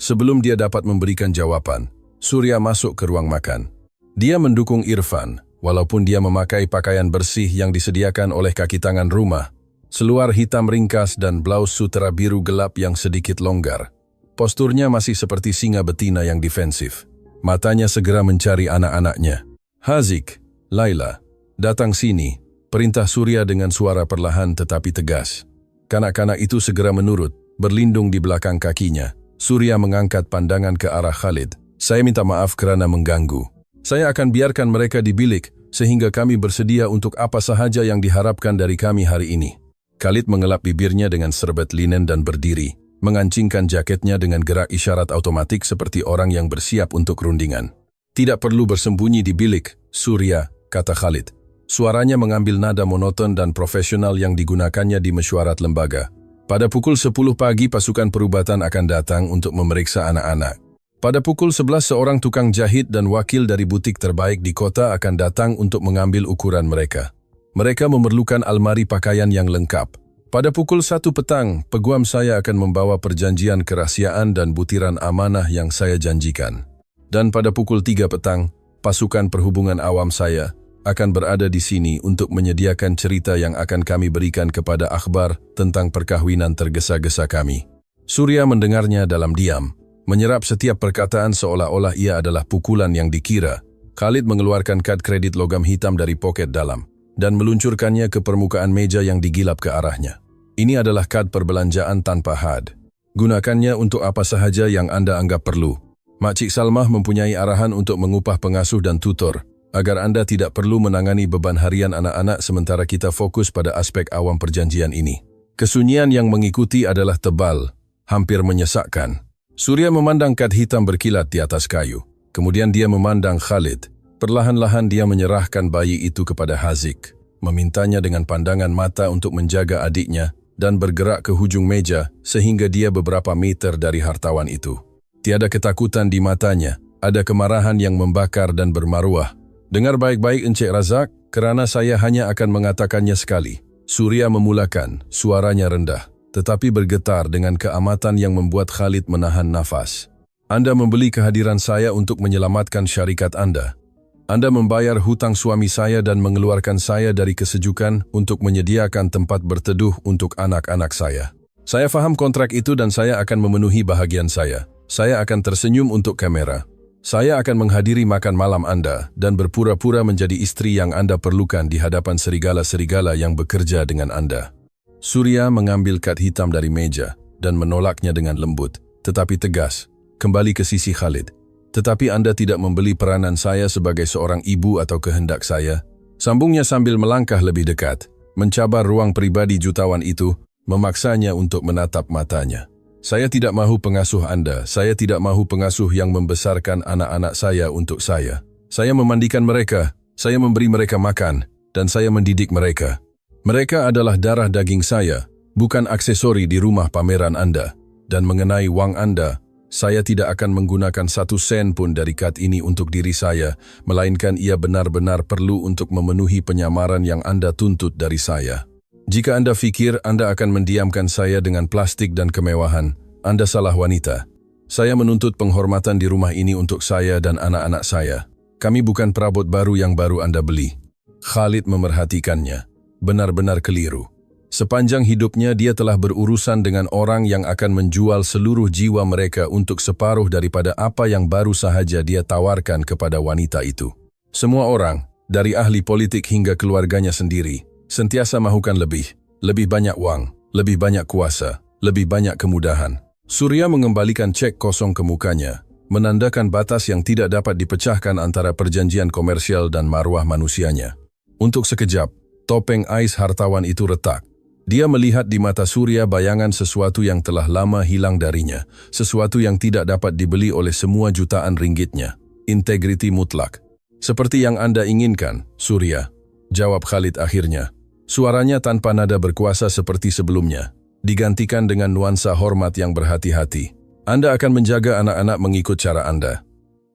Sebelum dia dapat memberikan jawaban, Surya masuk ke ruang makan. Dia mendukung Irfan, walaupun dia memakai pakaian bersih yang disediakan oleh kaki tangan rumah. Seluar hitam ringkas dan blaus sutera biru gelap yang sedikit longgar. Posturnya masih seperti singa betina yang defensif. Matanya segera mencari anak-anaknya. "Haziq, Laila, datang sini," perintah Surya dengan suara perlahan tetapi tegas. Kanak-kanak itu segera menurut, berlindung di belakang kakinya. Surya mengangkat pandangan ke arah Khalid. "Saya minta maaf kerana mengganggu. Saya akan biarkan mereka di bilik, sehingga kami bersedia untuk apa sahaja yang diharapkan dari kami hari ini." Khalid mengelap bibirnya dengan serbet linen dan berdiri, mengancingkan jaketnya dengan gerak isyarat otomatik seperti orang yang bersiap untuk rundingan. "Tidak perlu bersembunyi di bilik, Surya," kata Khalid. Suaranya mengambil nada monoton dan profesional yang digunakannya di mesyuarat lembaga. "Pada pukul 10 pagi pasukan perubatan akan datang untuk memeriksa anak-anak. Pada pukul 11 seorang tukang jahit dan wakil dari butik terbaik di kota akan datang untuk mengambil ukuran mereka. Mereka memerlukan almari pakaian yang lengkap. Pada pukul 1 petang, peguam saya akan membawa perjanjian kerahasiaan dan butiran amanah yang saya janjikan. Dan pada pukul 3 petang, pasukan perhubungan awam saya akan berada di sini untuk menyediakan cerita yang akan kami berikan kepada akhbar tentang perkahwinan tergesa-gesa kami." Surya mendengarnya dalam diam, menyerap setiap perkataan seolah-olah ia adalah pukulan yang dikira. Khalid mengeluarkan kad kredit logam hitam dari poket dalam dan meluncurkannya ke permukaan meja yang digilap ke arahnya. "Ini adalah kad perbelanjaan tanpa had. Gunakannya untuk apa sahaja yang Anda anggap perlu. Makcik Salmah mempunyai arahan untuk mengupah pengasuh dan tutor, agar Anda tidak perlu menangani beban harian anak-anak sementara kita fokus pada aspek awam perjanjian ini." Kesunyian yang mengikuti adalah tebal, hampir menyesakkan. Surya memandang kad hitam berkilat di atas kayu. Kemudian dia memandang Khalid. Perlahan-lahan dia menyerahkan bayi itu kepada Haziq, memintanya dengan pandangan mata untuk menjaga adiknya dan bergerak ke hujung meja sehingga dia beberapa meter dari hartawan itu. Tiada ketakutan di matanya, ada kemarahan yang membakar dan bermaruah. "Dengar baik-baik Encik Razak, kerana saya hanya akan mengatakannya sekali." Surya memulakan, suaranya rendah, tetapi bergetar dengan keamatan yang membuat Khalid menahan nafas. "Anda membeli kehadiran saya untuk menyelamatkan syarikat Anda. Anda membayar hutang suami saya dan mengeluarkan saya dari kesejukan untuk menyediakan tempat berteduh untuk anak-anak saya. Saya faham kontrak itu dan saya akan memenuhi bahagian saya. Saya akan tersenyum untuk kamera. Saya akan menghadiri makan malam Anda dan berpura-pura menjadi istri yang Anda perlukan di hadapan serigala-serigala yang bekerja dengan Anda." Surya mengambil kad hitam dari meja dan menolaknya dengan lembut, tetapi tegas, kembali ke sisi Khalid. Tetapi Anda tidak membeli peranan saya sebagai seorang ibu atau kehendak saya. Sambungnya sambil melangkah lebih dekat, mencabar ruang pribadi jutawan itu, memaksanya untuk menatap matanya. Saya tidak mahu pengasuh Anda, saya tidak mahu pengasuh yang membesarkan anak-anak saya untuk saya. Saya memandikan mereka, saya memberi mereka makan, dan saya mendidik mereka. Mereka adalah darah daging saya, bukan aksesori di rumah pameran Anda. Dan mengenai wang Anda, saya tidak akan menggunakan 1 sen pun dari kad ini untuk diri saya, melainkan ia benar-benar perlu untuk memenuhi penyamaran yang Anda tuntut dari saya. Jika Anda fikir Anda akan mendiamkan saya dengan plastik dan kemewahan, Anda salah wanita. Saya menuntut penghormatan di rumah ini untuk saya dan anak-anak saya. Kami bukan perabot baru yang baru Anda beli. Khalid memerhatikannya. Benar-benar keliru. Sepanjang hidupnya dia telah berurusan dengan orang yang akan menjual seluruh jiwa mereka untuk separuh daripada apa yang baru sahaja dia tawarkan kepada wanita itu. Semua orang, dari ahli politik hingga keluarganya sendiri, sentiasa mahukan lebih banyak uang, lebih banyak kuasa, lebih banyak kemudahan. Surya mengembalikan cek kosong ke mukanya, menandakan batas yang tidak dapat dipecahkan antara perjanjian komersial dan marwah manusianya. Untuk sekejap, topeng ais hartawan itu retak. Dia melihat di mata Surya bayangan sesuatu yang telah lama hilang darinya, sesuatu yang tidak dapat dibeli oleh semua jutaan ringgitnya. Integriti mutlak. Seperti yang Anda inginkan, Surya, jawab Khalid akhirnya. Suaranya tanpa nada berkuasa seperti sebelumnya, digantikan dengan nuansa hormat yang berhati-hati. Anda akan menjaga anak-anak mengikut cara Anda.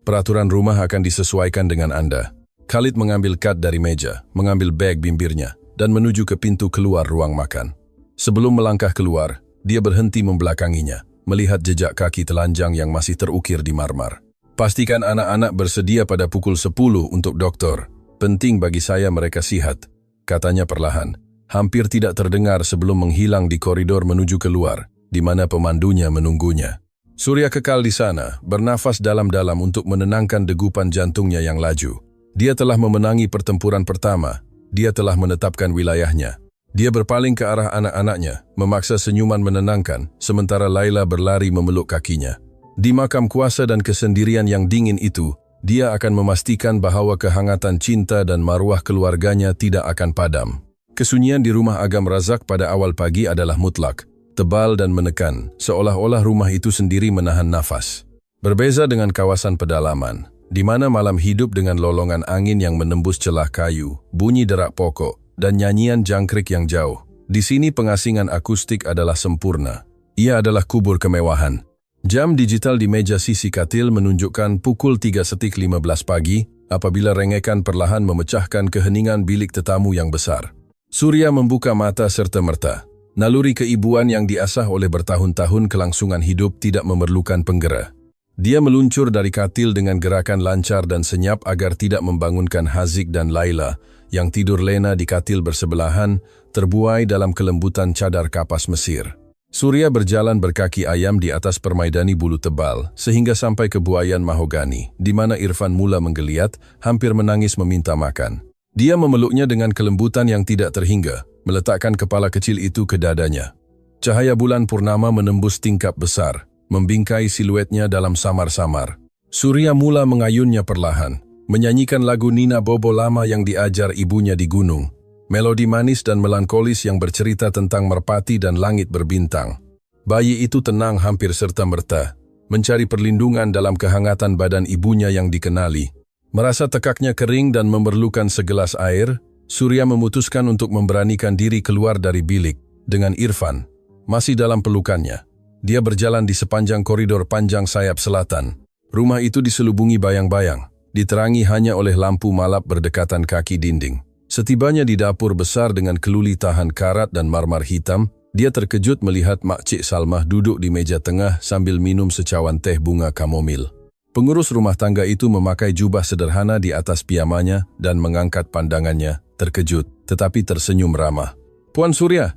Peraturan rumah akan disesuaikan dengan Anda. Khalid mengambil kad dari meja, mengambil beg bimbirnya, dan menuju ke pintu keluar ruang makan. Sebelum melangkah keluar, dia berhenti membelakanginya, melihat jejak kaki telanjang yang masih terukir di marmar. Pastikan anak-anak bersedia pada pukul 10 untuk dokter. Penting bagi saya mereka sihat, katanya perlahan. Hampir tidak terdengar sebelum menghilang di koridor menuju keluar, di mana pemandunya menunggunya. Surya kekal di sana, bernafas dalam-dalam untuk menenangkan degupan jantungnya yang laju. Dia telah memenangi pertempuran pertama. Dia telah menetapkan wilayahnya. Dia berpaling ke arah anak-anaknya, memaksa senyuman menenangkan, sementara Laila berlari memeluk kakinya. Di makam kuasa dan kesendirian yang dingin itu, dia akan memastikan bahwa kehangatan cinta dan marwah keluarganya tidak akan padam. Kesunyian di rumah Agam Razak pada awal pagi adalah mutlak, tebal dan menekan, seolah-olah rumah itu sendiri menahan nafas. Berbeza dengan kawasan pedalaman, di mana malam hidup dengan lolongan angin yang menembus celah kayu, bunyi derak pokok, dan nyanyian jangkrik yang jauh. Di sini pengasingan akustik adalah sempurna. Ia adalah kubur kemewahan. Jam digital di meja sisi katil menunjukkan pukul 3:15 pagi, apabila rengekan perlahan memecahkan keheningan bilik tetamu yang besar. Surya membuka mata serta-merta. Naluri keibuan yang diasah oleh bertahun-tahun kelangsungan hidup tidak memerlukan penggera. Dia meluncur dari katil dengan gerakan lancar dan senyap agar tidak membangunkan Haziq dan Laila, yang tidur lena di katil bersebelahan, terbuai dalam kelembutan cadar kapas Mesir. Surya berjalan berkaki ayam di atas permaidani bulu tebal, sehingga sampai ke buayan mahogani, di mana Irfan mula menggeliat, hampir menangis meminta makan. Dia memeluknya dengan kelembutan yang tidak terhingga, meletakkan kepala kecil itu ke dadanya. Cahaya bulan purnama menembus tingkap besar, membingkai siluetnya dalam samar-samar. Surya mula mengayunnya perlahan, menyanyikan lagu Nina Bobo lama yang diajar ibunya di gunung. Melodi manis dan melankolis yang bercerita tentang merpati dan langit berbintang. Bayi itu tenang hampir serta-merta, mencari perlindungan dalam kehangatan badan ibunya yang dikenali. Merasa tekaknya kering dan memerlukan segelas air, Surya memutuskan untuk memberanikan diri keluar dari bilik, dengan Irfan masih dalam pelukannya. Dia berjalan di sepanjang koridor panjang sayap selatan. Rumah itu diselubungi bayang-bayang, diterangi hanya oleh lampu malap berdekatan kaki dinding. Setibanya di dapur besar dengan keluli tahan karat dan marmar hitam, dia terkejut melihat Makcik Salmah duduk di meja tengah sambil minum secawan teh bunga kamomil. Pengurus rumah tangga itu memakai jubah sederhana di atas piyamanya dan mengangkat pandangannya, terkejut, tetapi tersenyum ramah. "Puan Surya,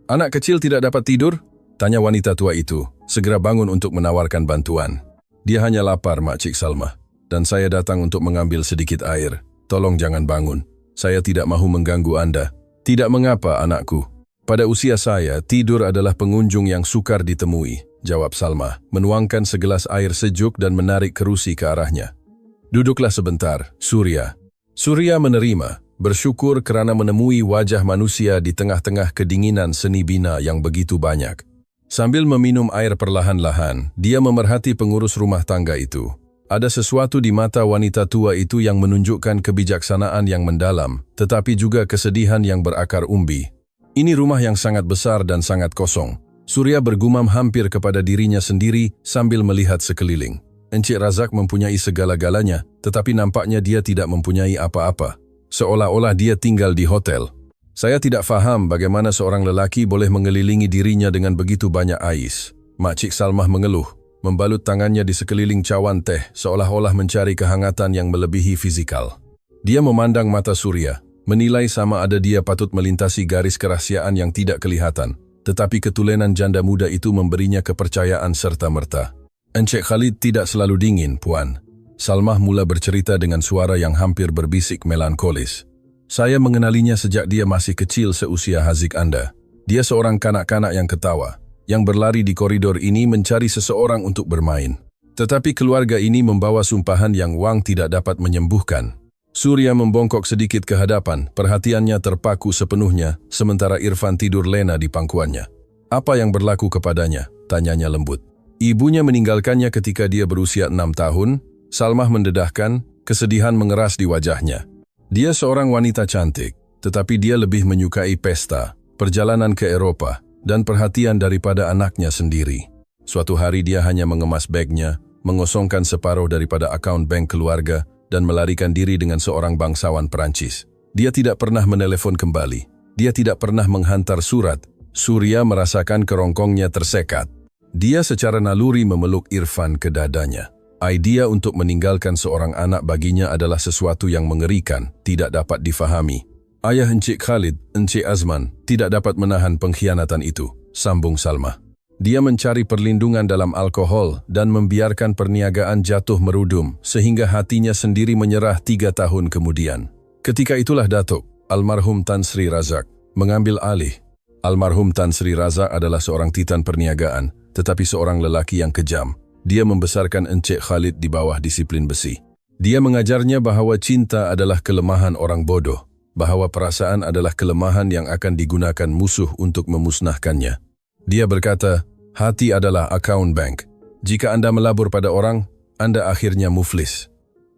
anak kecil tidak dapat tidur?" tanya wanita tua itu, segera bangun untuk menawarkan bantuan. "Dia hanya lapar, Makcik Salmah, dan saya datang untuk mengambil sedikit air. Tolong jangan bangun. Saya tidak mahu mengganggu Anda." "Tidak mengapa, anakku. Pada usia saya, tidur adalah pengunjung yang sukar ditemui, jawab Salma, menuangkan segelas air sejuk dan menarik kerusi ke arahnya. Duduklah sebentar, Surya. Surya menerima, bersyukur kerana menemui wajah manusia di tengah-tengah kedinginan seni bina yang begitu banyak. Sambil meminum air perlahan-lahan, dia memerhati pengurus rumah tangga itu. Ada sesuatu di mata wanita tua itu yang menunjukkan kebijaksanaan yang mendalam, tetapi juga kesedihan yang berakar umbi. Ini rumah yang sangat besar dan sangat kosong. Surya bergumam hampir kepada dirinya sendiri sambil melihat sekeliling. Encik Razak mempunyai segala-galanya, tetapi nampaknya dia tidak mempunyai apa-apa. Seolah-olah dia tinggal di hotel. Saya tidak faham bagaimana seorang lelaki boleh mengelilingi dirinya dengan begitu banyak ais. Makcik Salmah mengeluh, membalut tangannya di sekeliling cawan teh, seolah-olah mencari kehangatan yang melebihi fizikal. Dia memandang mata Surya, menilai sama ada dia patut melintasi garis kerahasiaan yang tidak kelihatan, tetapi ketulenan janda muda itu memberinya kepercayaan serta-merta. Encik Khalid tidak selalu dingin, Puan. Salmah mula bercerita dengan suara yang hampir berbisik melankolis. Saya mengenalinya sejak dia masih kecil seusia Haziq Anda. Dia seorang kanak-kanak yang ketawa, yang berlari di koridor ini mencari seseorang untuk bermain. Tetapi keluarga ini membawa sumpahan yang wang tidak dapat menyembuhkan. Surya membongkok sedikit ke hadapan, perhatiannya terpaku sepenuhnya, sementara Irfan tidur lena di pangkuannya. Apa yang berlaku kepadanya? Tanyanya lembut. Ibunya meninggalkannya ketika dia berusia 6 tahun, Salmah mendedahkan, kesedihan mengeras di wajahnya. Dia seorang wanita cantik, tetapi dia lebih menyukai pesta, perjalanan ke Eropa, dan perhatian daripada anaknya sendiri. Suatu hari dia hanya mengemas bagnya, mengosongkan separuh daripada akaun bank keluarga, dan melarikan diri dengan seorang bangsawan Perancis. Dia tidak pernah menelepon kembali. Dia tidak pernah menghantar surat. Surya merasakan kerongkongnya tersekat. Dia secara naluri memeluk Irfan ke dadanya. Idea untuk meninggalkan seorang anak baginya adalah sesuatu yang mengerikan, tidak dapat difahami. Ayah Encik Khalid, Encik Azman, tidak dapat menahan pengkhianatan itu, sambung Salmah. Dia mencari perlindungan dalam alkohol dan membiarkan perniagaan jatuh merudum sehingga hatinya sendiri menyerah 3 tahun kemudian. Ketika itulah Datuk, almarhum Tan Sri Razak, mengambil alih. Almarhum Tan Sri Razak adalah seorang titan perniagaan, tetapi seorang lelaki yang kejam. Dia membesarkan Encik Khalid di bawah disiplin besi. Dia mengajarnya bahawa cinta adalah kelemahan orang bodoh, bahawa perasaan adalah kelemahan yang akan digunakan musuh untuk memusnahkannya. Dia berkata, hati adalah akaun bank. Jika Anda melabur pada orang, Anda akhirnya muflis.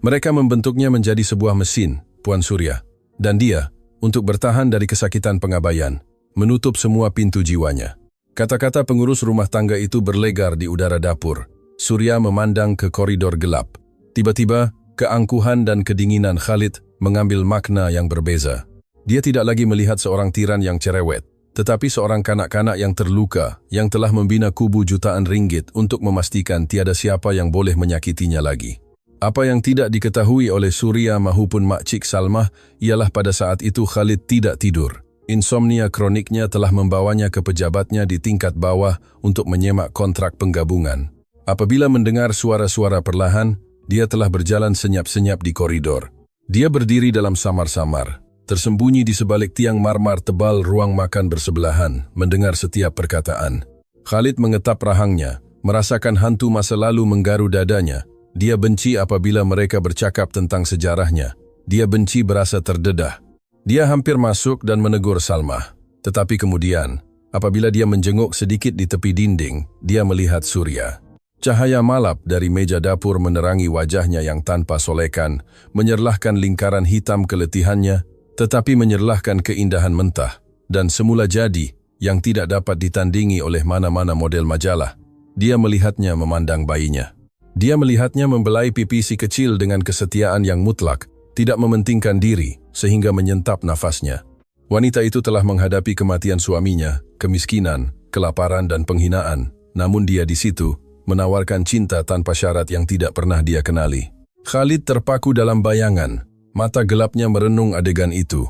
Mereka membentuknya menjadi sebuah mesin, Puan Surya. Dan dia, untuk bertahan dari kesakitan pengabaian, menutup semua pintu jiwanya. Kata-kata pengurus rumah tangga itu berlegar di udara dapur. Surya memandang ke koridor gelap. Tiba-tiba, keangkuhan dan kedinginan Khalid mengambil makna yang berbeza. Dia tidak lagi melihat seorang tiran yang cerewet, tetapi seorang kanak-kanak yang terluka, yang telah membina kubu jutaan ringgit untuk memastikan tiada siapa yang boleh menyakitinya lagi. Apa yang tidak diketahui oleh Surya maupun Makcik Salmah ialah pada saat itu Khalid tidak tidur. Insomnia kroniknya telah membawanya ke pejabatnya di tingkat bawah untuk menyemak kontrak penggabungan. Apabila mendengar suara-suara perlahan, dia telah berjalan senyap-senyap di koridor. Dia berdiri dalam samar-samar, tersembunyi di sebalik tiang marmar tebal ruang makan bersebelahan, mendengar setiap perkataan. Khalid mengetap rahangnya, merasakan hantu masa lalu menggaru dadanya. Dia benci apabila mereka bercakap tentang sejarahnya. Dia benci berasa terdedah. Dia hampir masuk dan menegur Salmah. Tetapi kemudian, apabila dia menjenguk sedikit di tepi dinding, dia melihat Surya. Cahaya malap dari meja dapur menerangi wajahnya yang tanpa solekan, menyerlahkan lingkaran hitam keletihannya, tetapi menyerlahkan keindahan mentah, dan semula jadi yang tidak dapat ditandingi oleh mana-mana model majalah. Dia melihatnya memandang bayinya. Dia melihatnya membelai pipi si kecil dengan kesetiaan yang mutlak, tidak mementingkan diri, sehingga menyentap nafasnya. Wanita itu telah menghadapi kematian suaminya, kemiskinan, kelaparan dan penghinaan, namun dia di situ, menawarkan cinta tanpa syarat yang tidak pernah dia kenali. Khalid terpaku dalam bayangan, mata gelapnya merenung adegan itu.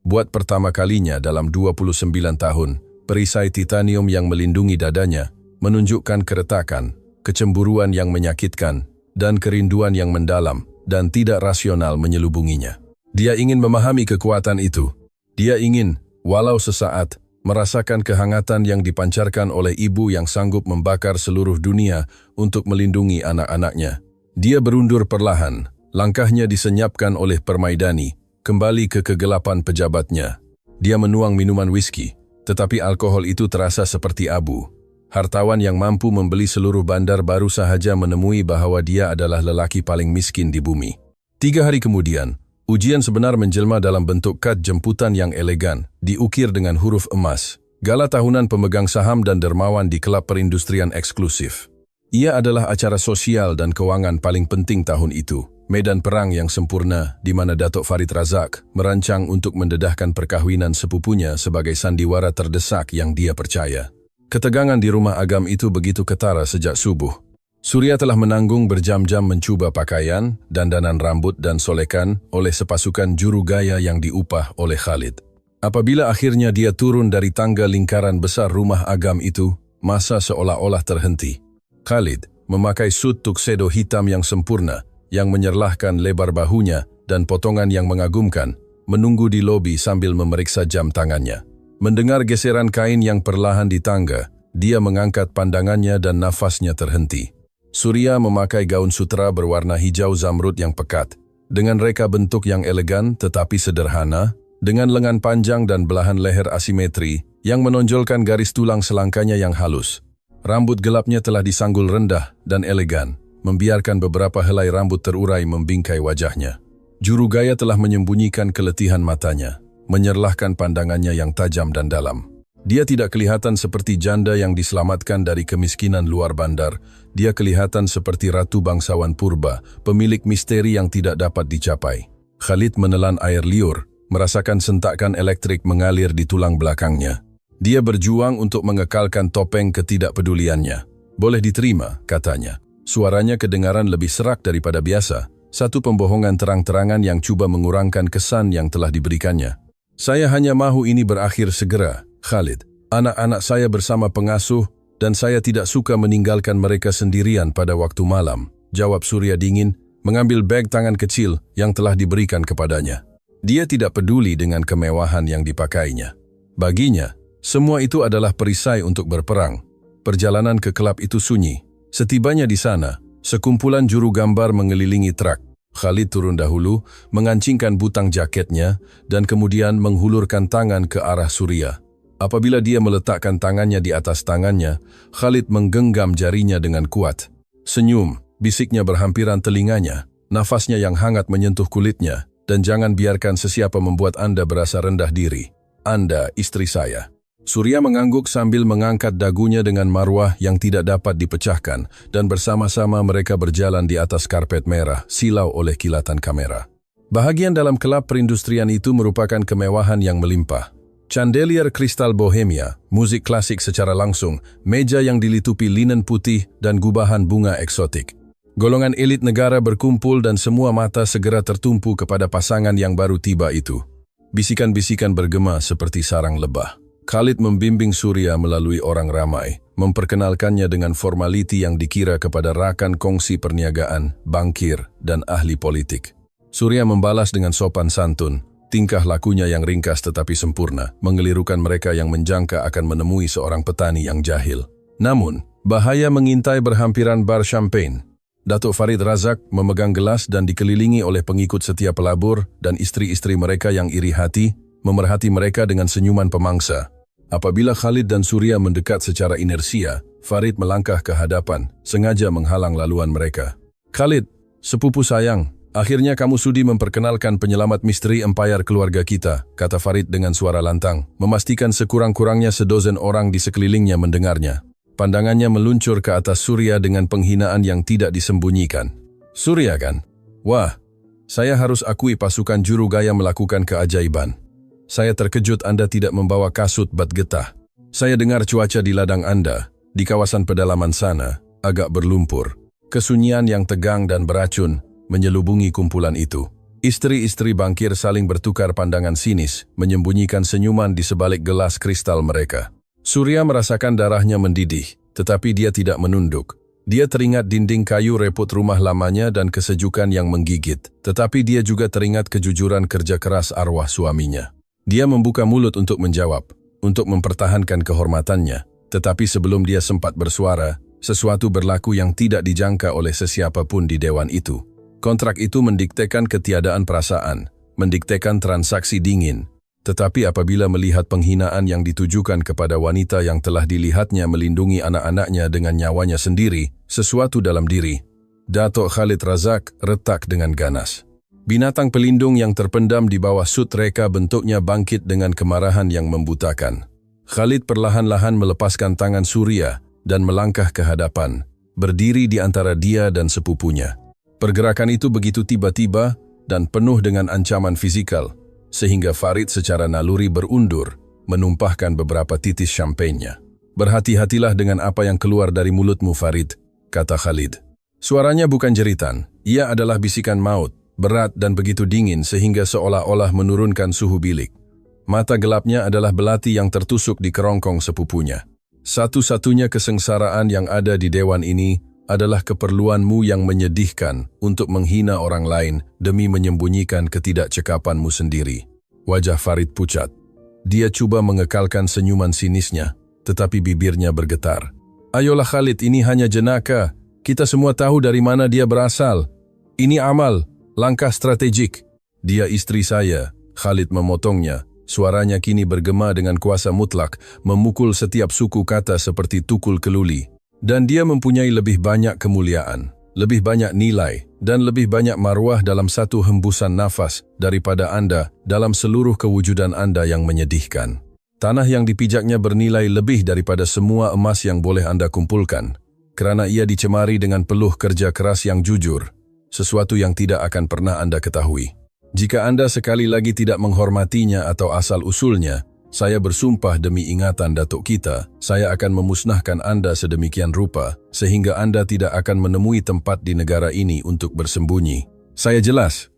Buat pertama kalinya dalam 29 tahun, perisai titanium yang melindungi dadanya, menunjukkan keretakan, kecemburuan yang menyakitkan, dan kerinduan yang mendalam dan tidak rasional menyelubunginya. Dia ingin memahami kekuatan itu. Dia ingin, walau sesaat, merasakan kehangatan yang dipancarkan oleh ibu yang sanggup membakar seluruh dunia untuk melindungi anak-anaknya. Dia berundur perlahan, langkahnya disenyapkan oleh permaidani, kembali ke kegelapan pejabatnya. Dia menuang minuman whisky, tetapi alkohol itu terasa seperti abu. Hartawan yang mampu membeli seluruh bandar baru sahaja menemui bahwa dia adalah lelaki paling miskin di bumi. 3 hari kemudian, ujian sebenar menjelma dalam bentuk kad jemputan yang elegan, diukir dengan huruf emas. Gala tahunan pemegang saham dan dermawan di klub perindustrian eksklusif. Ia adalah acara sosial dan keuangan paling penting tahun itu. Medan perang yang sempurna di mana Datuk Farid Razak merancang untuk mendedahkan perkahwinan sepupunya sebagai sandiwara terdesak yang dia percaya. Ketegangan di rumah Agam itu begitu ketara sejak subuh. Surya telah menanggung berjam-jam mencuba pakaian, dandanan rambut dan solekan oleh sepasukan juru gaya yang diupah oleh Khalid. Apabila akhirnya dia turun dari tangga lingkaran besar rumah Agam itu, masa seolah-olah terhenti. Khalid memakai sut tuxedo hitam yang sempurna, yang menyerlahkan lebar bahunya dan potongan yang mengagumkan, menunggu di lobi sambil memeriksa jam tangannya. Mendengar geseran kain yang perlahan di tangga, dia mengangkat pandangannya dan nafasnya terhenti. Surya memakai gaun sutra berwarna hijau zamrud yang pekat, dengan reka bentuk yang elegan tetapi sederhana, dengan lengan panjang dan belahan leher asimetri yang menonjolkan garis tulang selangkanya yang halus. Rambut gelapnya telah disanggul rendah dan elegan, membiarkan beberapa helai rambut terurai membingkai wajahnya. Juru gaya telah menyembunyikan keletihan matanya, menyerlahkan pandangannya yang tajam dan dalam. Dia tidak kelihatan seperti janda yang diselamatkan dari kemiskinan luar bandar. Dia kelihatan seperti ratu bangsawan purba, pemilik misteri yang tidak dapat dicapai. Khalid menelan air liur, merasakan sentakan elektrik mengalir di tulang belakangnya. Dia berjuang untuk mengekalkan topeng ketidakpeduliannya. Boleh diterima, katanya. Suaranya kedengaran lebih serak daripada biasa, satu pembohongan terang-terangan yang coba mengurangkan kesan yang telah diberikannya. Saya hanya mahu ini berakhir segera, Khalid. Anak-anak saya bersama pengasuh dan saya tidak suka meninggalkan mereka sendirian pada waktu malam, jawab Surya dingin, mengambil beg tangan kecil yang telah diberikan kepadanya. Dia tidak peduli dengan kemewahan yang dipakainya. Baginya, semua itu adalah perisai untuk berperang. Perjalanan ke klub itu sunyi. Setibanya di sana, sekumpulan juru gambar mengelilingi truk. Khalid turun dahulu, mengancingkan butang jaketnya, dan kemudian menghulurkan tangan ke arah Surya. Apabila dia meletakkan tangannya di atas tangannya, Khalid menggenggam jarinya dengan kuat. Senyum, bisiknya berhampiran telinganya, nafasnya yang hangat menyentuh kulitnya, dan jangan biarkan sesiapa membuat Anda berasa rendah diri. Anda istri saya. Surya mengangguk sambil mengangkat dagunya dengan marwah yang tidak dapat dipecahkan, dan bersama-sama mereka berjalan di atas karpet merah, silau oleh kilatan kamera. Bahagian dalam klub perindustrian itu merupakan kemewahan yang melimpah. Chandelier kristal bohemia, musik klasik secara langsung, meja yang dilitupi linen putih dan gubahan bunga eksotik. Golongan elit negara berkumpul dan semua mata segera tertumpu kepada pasangan yang baru tiba itu. Bisikan-bisikan bergema seperti sarang lebah. Khalid membimbing Surya melalui orang ramai, memperkenalkannya dengan formaliti yang dikira kepada rakan kongsi perniagaan, bankir, dan ahli politik. Surya membalas dengan sopan santun, tingkah lakunya yang ringkas tetapi sempurna, mengelirukan mereka yang menjangka akan menemui seorang petani yang jahil. Namun, bahaya mengintai berhampiran bar champagne. Datuk Farid Razak memegang gelas dan dikelilingi oleh pengikut setia pelabur dan istri-istri mereka yang iri hati, memerhati mereka dengan senyuman pemangsa. Apabila Khalid dan Surya mendekat secara inersia, Farid melangkah ke hadapan, sengaja menghalang laluan mereka. Khalid, sepupu sayang, akhirnya kamu sudi memperkenalkan penyelamat misteri empayar keluarga kita, kata Farid dengan suara lantang, memastikan sekurang-kurangnya sedozen orang di sekelilingnya mendengarnya. Pandangannya meluncur ke atas Surya dengan penghinaan yang tidak disembunyikan. Surya kan? Wah, saya harus akui pasukan juru gaya melakukan keajaiban. Saya terkejut Anda tidak membawa kasut bat getah. Saya dengar cuaca di ladang Anda, di kawasan pedalaman sana, agak berlumpur. Kesunyian yang tegang dan beracun menyelubungi kumpulan itu. Istri-istri bankir saling bertukar pandangan sinis, menyembunyikan senyuman di sebalik gelas kristal mereka. Surya merasakan darahnya mendidih, tetapi dia tidak menunduk. Dia teringat dinding kayu repot rumah lamanya dan kesejukan yang menggigit, tetapi dia juga teringat kejujuran kerja keras arwah suaminya. Dia membuka mulut untuk menjawab, untuk mempertahankan kehormatannya. Tetapi sebelum dia sempat bersuara, sesuatu berlaku yang tidak dijangka oleh sesiapa pun di dewan itu. Kontrak itu mendiktekan ketiadaan perasaan, mendiktekan transaksi dingin. Tetapi apabila melihat penghinaan yang ditujukan kepada wanita yang telah dilihatnya melindungi anak-anaknya dengan nyawanya sendiri, sesuatu dalam diri Datuk Khalid Razak retak dengan ganas. Binatang pelindung yang terpendam di bawah sut reka bentuknya bangkit dengan kemarahan yang membutakan. Khalid perlahan-lahan melepaskan tangan Surya dan melangkah ke hadapan, berdiri di antara dia dan sepupunya. Pergerakan itu begitu tiba-tiba dan penuh dengan ancaman fisikal, sehingga Farid secara naluri berundur, menumpahkan beberapa titis champagne-nya. "Berhati-hatilah dengan apa yang keluar dari mulutmu, Farid," kata Khalid. Suaranya bukan jeritan, ia adalah bisikan maut, berat dan begitu dingin sehingga seolah-olah menurunkan suhu bilik. Mata gelapnya adalah belati yang tertusuk di kerongkong sepupunya. "Satu-satunya kesengsaraan yang ada di dewan ini adalah keperluanmu yang menyedihkan untuk menghina orang lain demi menyembunyikan ketidakcekapanmu sendiri." Wajah Farid pucat. Dia coba mengekalkan senyuman sinisnya, tetapi bibirnya bergetar. "Ayolah Khalid, ini hanya jenaka. Kita semua tahu dari mana dia berasal. Ini amal, langkah strategik." "Dia istri saya," Khalid memotongnya. Suaranya kini bergema dengan kuasa mutlak, memukul setiap suku kata seperti tukul keluli. "Dan dia mempunyai lebih banyak kemuliaan, lebih banyak nilai, dan lebih banyak marwah dalam satu hembusan nafas daripada Anda dalam seluruh kewujudan Anda yang menyedihkan. Tanah yang dipijaknya bernilai lebih daripada semua emas yang boleh Anda kumpulkan, kerana ia dicemari dengan peluh kerja keras yang jujur, sesuatu yang tidak akan pernah Anda ketahui. Jika Anda sekali lagi tidak menghormatinya atau asal-usulnya, saya bersumpah demi ingatan datuk kita, saya akan memusnahkan Anda sedemikian rupa, sehingga Anda tidak akan menemui tempat di negara ini untuk bersembunyi. Saya jelas,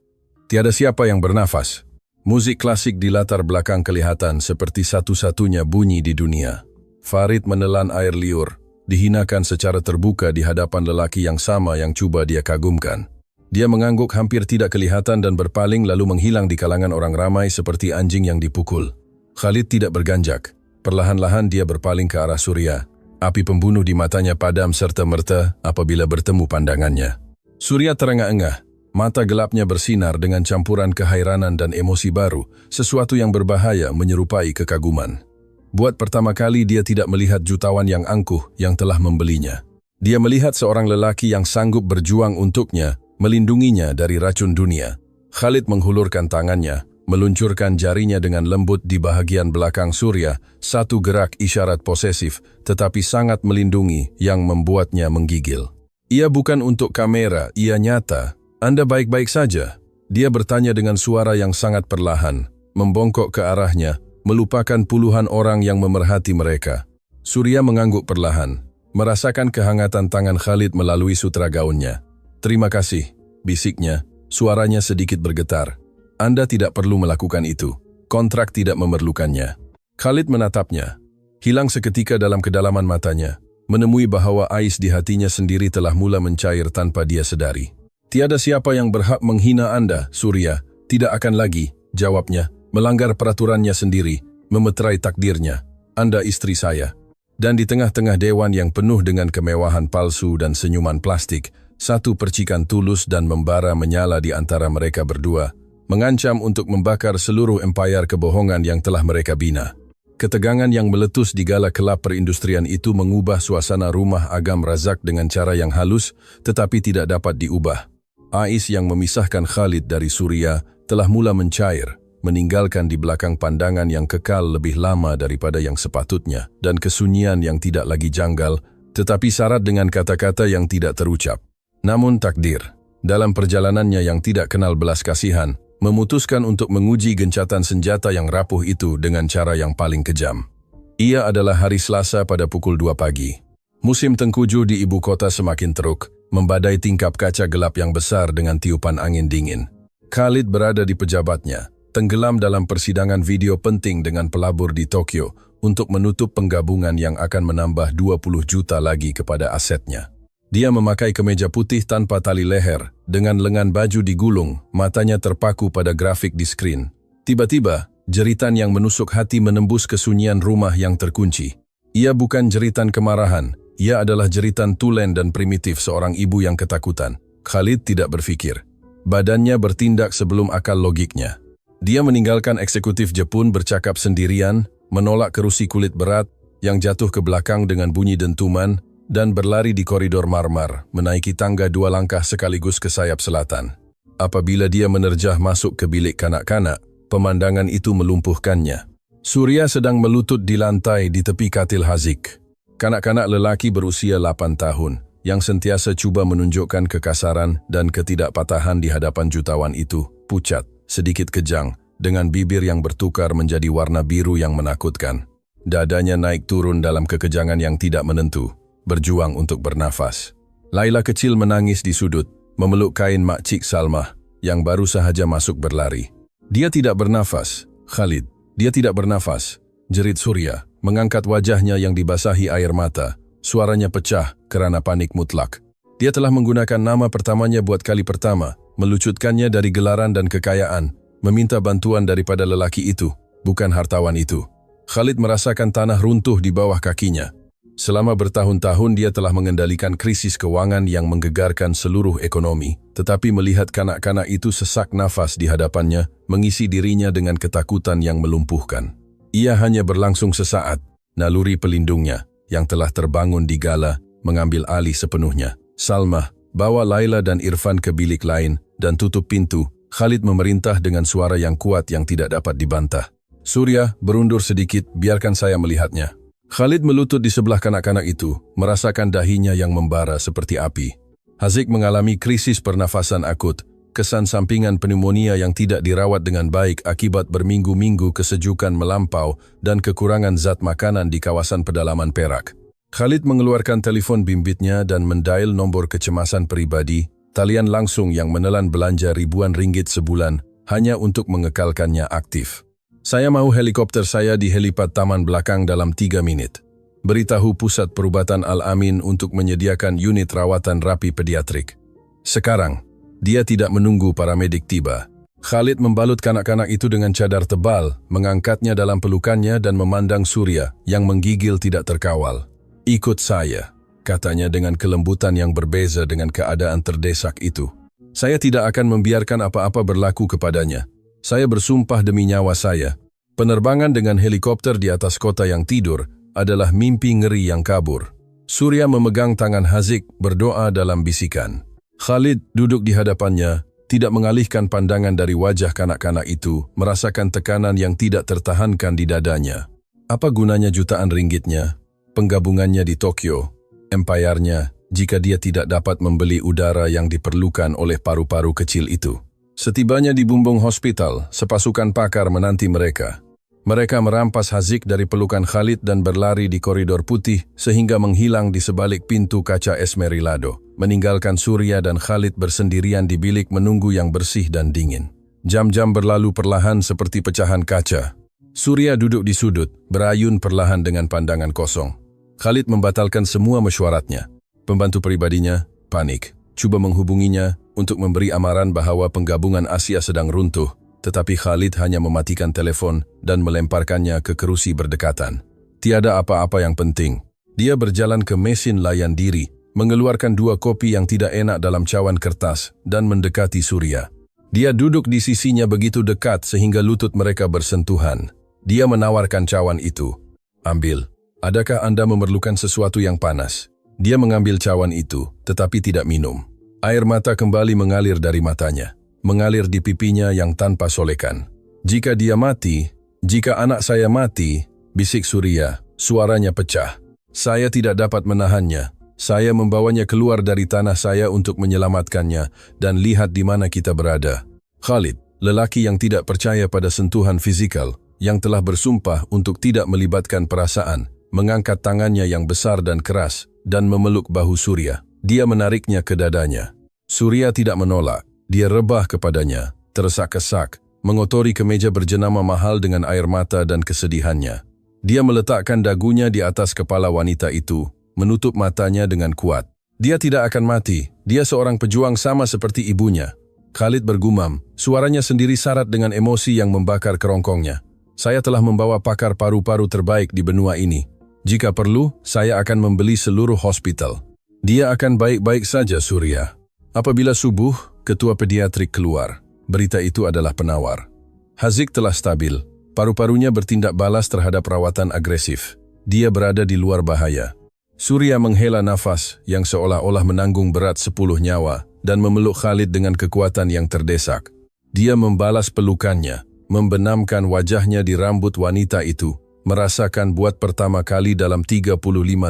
tiada siapa yang bernafas." Musik klasik di latar belakang kelihatan seperti satu-satunya bunyi di dunia. Farid menelan air liur, dihinakan secara terbuka di hadapan lelaki yang sama yang cuba dia kagumkan. Dia mengangguk hampir tidak kelihatan dan berpaling lalu menghilang di kalangan orang ramai seperti anjing yang dipukul. Khalid tidak berganjak. Perlahan-lahan dia berpaling ke arah Surya. Api pembunuh di matanya padam serta-merta apabila bertemu pandangannya. Surya terengah-engah. Mata gelapnya bersinar dengan campuran kehairanan dan emosi baru, sesuatu yang berbahaya menyerupai kekaguman. Buat pertama kali dia tidak melihat jutawan yang angkuh yang telah membelinya. Dia melihat seorang lelaki yang sanggup berjuang untuknya, melindunginya dari racun dunia. Khalid menghulurkan tangannya, meluncurkan jarinya dengan lembut di bahagian belakang Surya, satu gerak isyarat posesif tetapi sangat melindungi yang membuatnya menggigil. "Ia bukan untuk kamera, ia nyata. Anda baik-baik saja?" Dia bertanya dengan suara yang sangat perlahan, membongkok ke arahnya, melupakan puluhan orang yang memerhati mereka. Surya mengangguk perlahan, merasakan kehangatan tangan Khalid melalui sutra gaunnya. "Terima kasih," bisiknya, suaranya sedikit bergetar. "Anda tidak perlu melakukan itu. Kontrak tidak memerlukannya." Khalid menatapnya. Hilang seketika dalam kedalaman matanya, menemui bahwa ais di hatinya sendiri telah mula mencair tanpa dia sedari. "Tiada siapa yang berhak menghina Anda, Surya. Tidak akan lagi," jawabnya, "melanggar peraturannya sendiri, memeterai takdirnya. Anda istri saya." Dan di tengah-tengah dewan yang penuh dengan kemewahan palsu dan senyuman plastik, satu percikan tulus dan membara menyala di antara mereka berdua, mengancam untuk membakar seluruh empayar kebohongan yang telah mereka bina. Ketegangan yang meletus di gala kelab perindustrian itu mengubah suasana rumah Agam Razak dengan cara yang halus, tetapi tidak dapat diubah. Ais yang memisahkan Khalid dari Surya telah mula mencair, meninggalkan di belakang pandangan yang kekal lebih lama daripada yang sepatutnya, dan kesunyian yang tidak lagi janggal, tetapi syarat dengan kata-kata yang tidak terucap. Namun takdir, dalam perjalanannya yang tidak kenal belas kasihan, memutuskan untuk menguji gencatan senjata yang rapuh itu dengan cara yang paling kejam. Ia adalah hari Selasa pada pukul 2 pagi. Musim tengkujuh di ibu kota semakin teruk, membadai tingkap kaca gelap yang besar dengan tiupan angin dingin. Khalid berada di pejabatnya, tenggelam dalam persidangan video penting dengan pelabur di Tokyo untuk menutup penggabungan yang akan menambah 20 juta lagi kepada asetnya. Dia memakai kemeja putih tanpa tali leher, dengan lengan baju digulung, matanya terpaku pada grafik di skrin. Tiba-tiba, Jeritan yang menusuk hati menembus kesunyian rumah yang terkunci. Ia bukan jeritan kemarahan, ia adalah jeritan tulen dan primitif seorang ibu yang ketakutan. Khalid tidak berfikir. Badannya bertindak sebelum akal logiknya. Dia meninggalkan eksekutif Jepun bercakap sendirian, menolak kerusi kulit berat yang jatuh ke belakang dengan bunyi dentuman, dan berlari di koridor marmer, menaiki tangga 2 langkah sekaligus ke sayap selatan. Apabila dia menerjah masuk ke bilik kanak-kanak, pemandangan itu melumpuhkannya. Surya sedang melutut di lantai di tepi katil Hazik. Kanak-kanak lelaki berusia 8 tahun, yang sentiasa cuba menunjukkan kekasaran dan ketidakpatahan di hadapan jutawan itu, pucat, sedikit kejang, dengan bibir yang bertukar menjadi warna biru yang menakutkan. Dadanya naik turun dalam kekejangan yang tidak menentu, berjuang untuk bernafas. Laila kecil menangis di sudut, memeluk kain makcik Salmah, yang baru sahaja masuk berlari. Dia tidak bernafas, Khalid. Dia tidak bernafas, jerit Surya, mengangkat wajahnya yang dibasahi air mata. Suaranya pecah kerana panik mutlak. Dia telah menggunakan nama pertamanya buat kali pertama, melucutkannya dari gelaran dan kekayaan, meminta bantuan daripada lelaki itu, bukan hartawan itu. Khalid merasakan tanah runtuh di bawah kakinya. Selama bertahun-tahun dia telah mengendalikan krisis keuangan yang menggegarkan seluruh ekonomi, tetapi melihat kanak-kanak itu sesak nafas di hadapannya, mengisi dirinya dengan ketakutan yang melumpuhkan. Ia hanya berlangsung sesaat, naluri pelindungnya, yang telah terbangun di Gala, mengambil alih sepenuhnya. Salmah, bawa Laila dan Irfan ke bilik lain, dan tutup pintu. Khalid memerintah dengan suara yang kuat yang tidak dapat dibantah. Surya, berundur sedikit, biarkan saya melihatnya. Khalid melutut di sebelah kanak-kanak itu, merasakan dahinya yang membara seperti api. Hazik mengalami krisis pernafasan akut, kesan sampingan pneumonia yang tidak dirawat dengan baik akibat berminggu-minggu kesejukan melampau dan kekurangan zat makanan di kawasan pedalaman Perak. Khalid mengeluarkan telefon bimbitnya dan mendial nombor kecemasan pribadi, talian langsung yang menelan belanja ribuan ringgit sebulan, hanya untuk mengekalkannya aktif. Saya mau helikopter saya di helipad taman belakang dalam 3 menit. Beritahu Pusat Perubatan Al-Amin untuk menyediakan unit rawatan rapi pediatrik. Sekarang, dia tidak menunggu paramedik tiba. Khalid membalut kanak-kanak itu dengan cadar tebal, mengangkatnya dalam pelukannya dan memandang Surya yang menggigil tidak terkawal. Ikut saya, katanya dengan kelembutan yang berbeza dengan keadaan terdesak itu. Saya tidak akan membiarkan apa-apa berlaku kepadanya. Saya bersumpah demi nyawa saya, penerbangan dengan helikopter di atas kota yang tidur adalah mimpi ngeri yang kabur. Surya memegang tangan Hazik, berdoa dalam bisikan. Khalid duduk di hadapannya, tidak mengalihkan pandangan dari wajah kanak-kanak itu, merasakan tekanan yang tidak tertahankan di dadanya. Apa gunanya jutaan ringgitnya, penggabungannya di Tokyo, empire-nya, jika dia tidak dapat membeli udara yang diperlukan oleh paru-paru kecil itu? Setibanya di Bumbung Hospital, sepasukan pakar menanti mereka. Mereka merampas Hazik dari pelukan Khalid dan berlari di koridor putih sehingga menghilang di sebalik pintu kaca Esmerilado, meninggalkan Surya dan Khalid bersendirian di bilik menunggu yang bersih dan dingin. Jam-jam berlalu perlahan seperti pecahan kaca. Surya duduk di sudut, berayun perlahan dengan pandangan kosong. Khalid membatalkan semua mesyuaratnya. Pembantu pribadinya panik, coba menghubunginya untuk memberi amaran bahwa penggabungan Asia sedang runtuh, tetapi Khalid hanya mematikan telepon dan melemparkannya ke kerusi berdekatan. Tiada apa-apa yang penting. Dia berjalan ke mesin layan diri, mengeluarkan 2 kopi yang tidak enak dalam cawan kertas, dan mendekati Surya. Dia duduk di sisinya begitu dekat sehingga lutut mereka bersentuhan. Dia menawarkan cawan itu. Ambil. Adakah Anda memerlukan sesuatu yang panas? Dia mengambil cawan itu, tetapi tidak minum. Air mata kembali mengalir dari matanya, mengalir di pipinya yang tanpa solekan. Jika dia mati, jika anak saya mati, bisik Surya, suaranya pecah. Saya tidak dapat menahannya. Saya membawanya keluar dari tanah saya untuk menyelamatkannya dan lihat di mana kita berada. Khalid, lelaki yang tidak percaya pada sentuhan fisikal, yang telah bersumpah untuk tidak melibatkan perasaan, mengangkat tangannya yang besar dan keras dan memeluk bahu Surya. Dia menariknya ke dadanya. Surya tidak menolak. Dia rebah kepadanya, tersak-kesak, mengotori kemeja berjenama mahal dengan air mata dan kesedihannya. Dia meletakkan dagunya di atas kepala wanita itu, menutup matanya dengan kuat. Dia tidak akan mati. Dia seorang pejuang sama seperti ibunya. Khalid bergumam, suaranya sendiri syarat dengan emosi yang membakar kerongkongnya. Saya telah membawa pakar paru-paru terbaik di benua ini. Jika perlu, saya akan membeli seluruh hospital. Dia akan baik-baik saja, Surya. Apabila subuh, ketua pediatrik keluar. Berita itu adalah penawar. Haziq telah stabil. Paru-parunya bertindak balas terhadap rawatan agresif. Dia berada di luar bahaya. Surya menghela nafas yang seolah-olah menanggung berat 10 nyawa dan memeluk Khalid dengan kekuatan yang terdesak. Dia membalas pelukannya, membenamkan wajahnya di rambut wanita itu, merasakan buat pertama kali dalam 35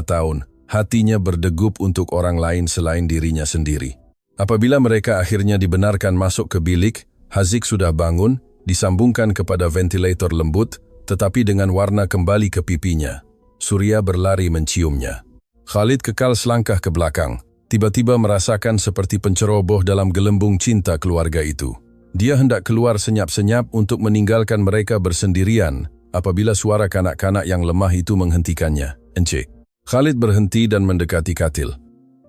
tahun, hatinya berdegup untuk orang lain selain dirinya sendiri. Apabila mereka akhirnya dibenarkan masuk ke bilik, Haziq sudah bangun, disambungkan kepada ventilator lembut, tetapi dengan warna kembali ke pipinya. Surya berlari menciumnya. Khalid kekal selangkah ke belakang, tiba-tiba merasakan seperti penceroboh dalam gelembung cinta keluarga itu. Dia hendak keluar senyap-senyap untuk meninggalkan mereka bersendirian apabila suara kanak-kanak yang lemah itu menghentikannya. Encik. Khalid berhenti dan mendekati katil.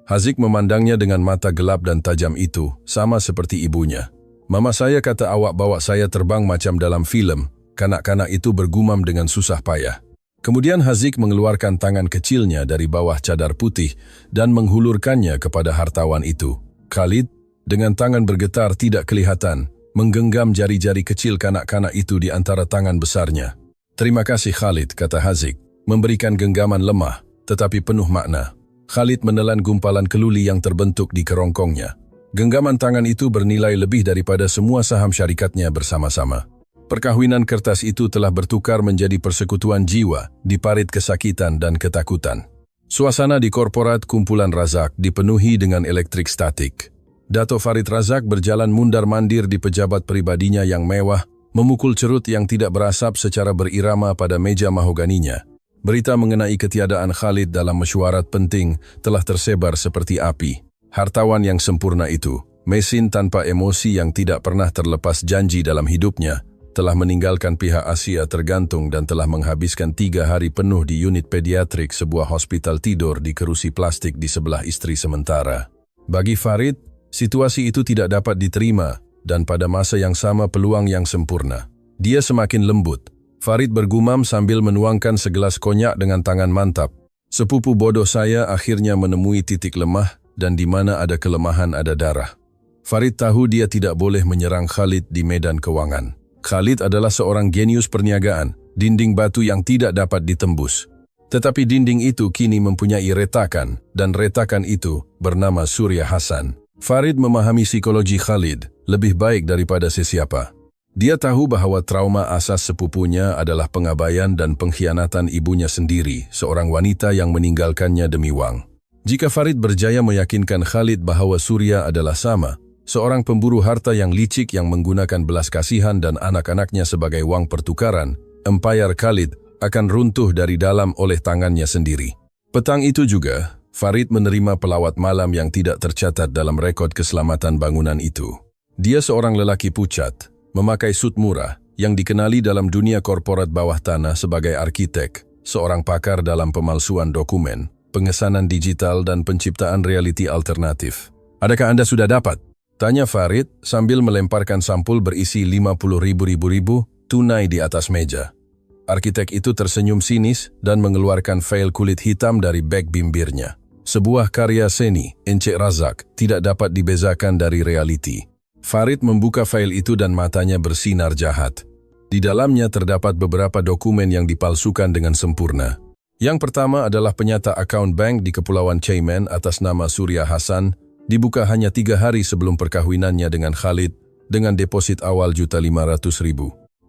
Haziq memandangnya dengan mata gelap dan tajam itu, sama seperti ibunya. Mama saya kata awak bawa saya terbang macam dalam film. Kanak-kanak itu bergumam dengan susah payah. Kemudian Haziq mengeluarkan tangan kecilnya dari bawah cadar putih dan menghulurkannya kepada hartawan itu. Khalid, dengan tangan bergetar tidak kelihatan, menggenggam jari-jari kecil kanak-kanak itu di antara tangan besarnya. Terima kasih Khalid, kata Haziq, memberikan genggaman lemah, tetapi penuh makna. Khalid menelan gumpalan keluli yang terbentuk di kerongkongnya. Genggaman tangan itu bernilai lebih daripada semua saham syarikatnya bersama-sama. Perkahwinan kertas itu telah bertukar menjadi persekutuan jiwa di parit kesakitan dan ketakutan. Suasana di korporat kumpulan Razak dipenuhi dengan elektrik statik. Dato' Farid Razak berjalan mundar-mandir di pejabat pribadinya yang mewah, memukul cerut yang tidak berasap secara berirama pada meja mahoganinya. Berita mengenai ketiadaan Khalid dalam mesyuarat penting telah tersebar seperti api. Hartawan yang sempurna itu, mesin tanpa emosi yang tidak pernah terlepas janji dalam hidupnya, telah meninggalkan pihak Asia tergantung dan telah menghabiskan 3 hari penuh di unit pediatrik sebuah hospital tidur di kerusi plastik di sebelah istri sementara. Bagi Farid, situasi itu tidak dapat diterima dan pada masa yang sama peluang yang sempurna. Dia semakin lembut. Farid bergumam sambil menuangkan segelas konyak dengan tangan mantap. Sepupu bodoh saya akhirnya menemui titik lemah dan di mana ada kelemahan ada darah. Farid tahu dia tidak boleh menyerang Khalid di medan keuangan. Khalid adalah seorang genius perniagaan, dinding batu yang tidak dapat ditembus. Tetapi dinding itu kini mempunyai retakan, dan retakan itu bernama Surya Hasan. Farid memahami psikologi Khalid lebih baik daripada sesiapa. Dia tahu bahwa trauma asas sepupunya adalah pengabaian dan pengkhianatan ibunya sendiri, seorang wanita yang meninggalkannya demi wang. Jika Farid berjaya meyakinkan Khalid bahwa Surya adalah sama, seorang pemburu harta yang licik yang menggunakan belas kasihan dan anak-anaknya sebagai wang pertukaran, empayar Khalid akan runtuh dari dalam oleh tangannya sendiri. Petang itu juga, Farid menerima pelawat malam yang tidak tercatat dalam rekod keselamatan bangunan itu. Dia seorang lelaki pucat, memakai sut murah, yang dikenali dalam dunia korporat bawah tanah sebagai arsitek, seorang pakar dalam pemalsuan dokumen, pengesanan digital dan penciptaan realiti alternatif. Adakah Anda sudah dapat? Tanya Farid sambil melemparkan sampul berisi 50.000 tunai di atas meja. Arsitek itu tersenyum sinis dan mengeluarkan fail kulit hitam dari beg bimbirnya. Sebuah karya seni, Encik Razak, tidak dapat dibezakan dari realiti. Farid membuka fail itu dan matanya bersinar jahat. Di dalamnya terdapat beberapa dokumen yang dipalsukan dengan sempurna. Yang pertama adalah penyata akaun bank di Kepulauan Cayman atas nama Surya Hasan, dibuka hanya 3 hari sebelum perkahwinannya dengan Khalid, dengan deposit awal Rp500.000.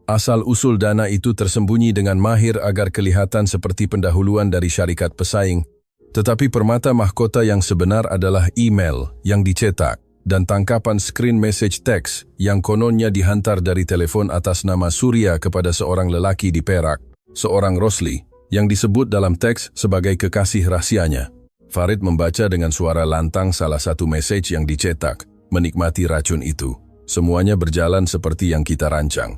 Asal-usul dana itu tersembunyi dengan mahir agar kelihatan seperti pendahuluan dari syarikat pesaing, tetapi permata mahkota yang sebenar adalah email yang dicetak dan tangkapan screen message text yang kononnya dihantar dari telepon atas nama Surya kepada seorang lelaki di Perak, seorang Rosli, yang disebut dalam teks sebagai kekasih rahasianya. Farid membaca dengan suara lantang salah satu message yang dicetak, menikmati racun itu. Semuanya berjalan seperti yang kita rancang.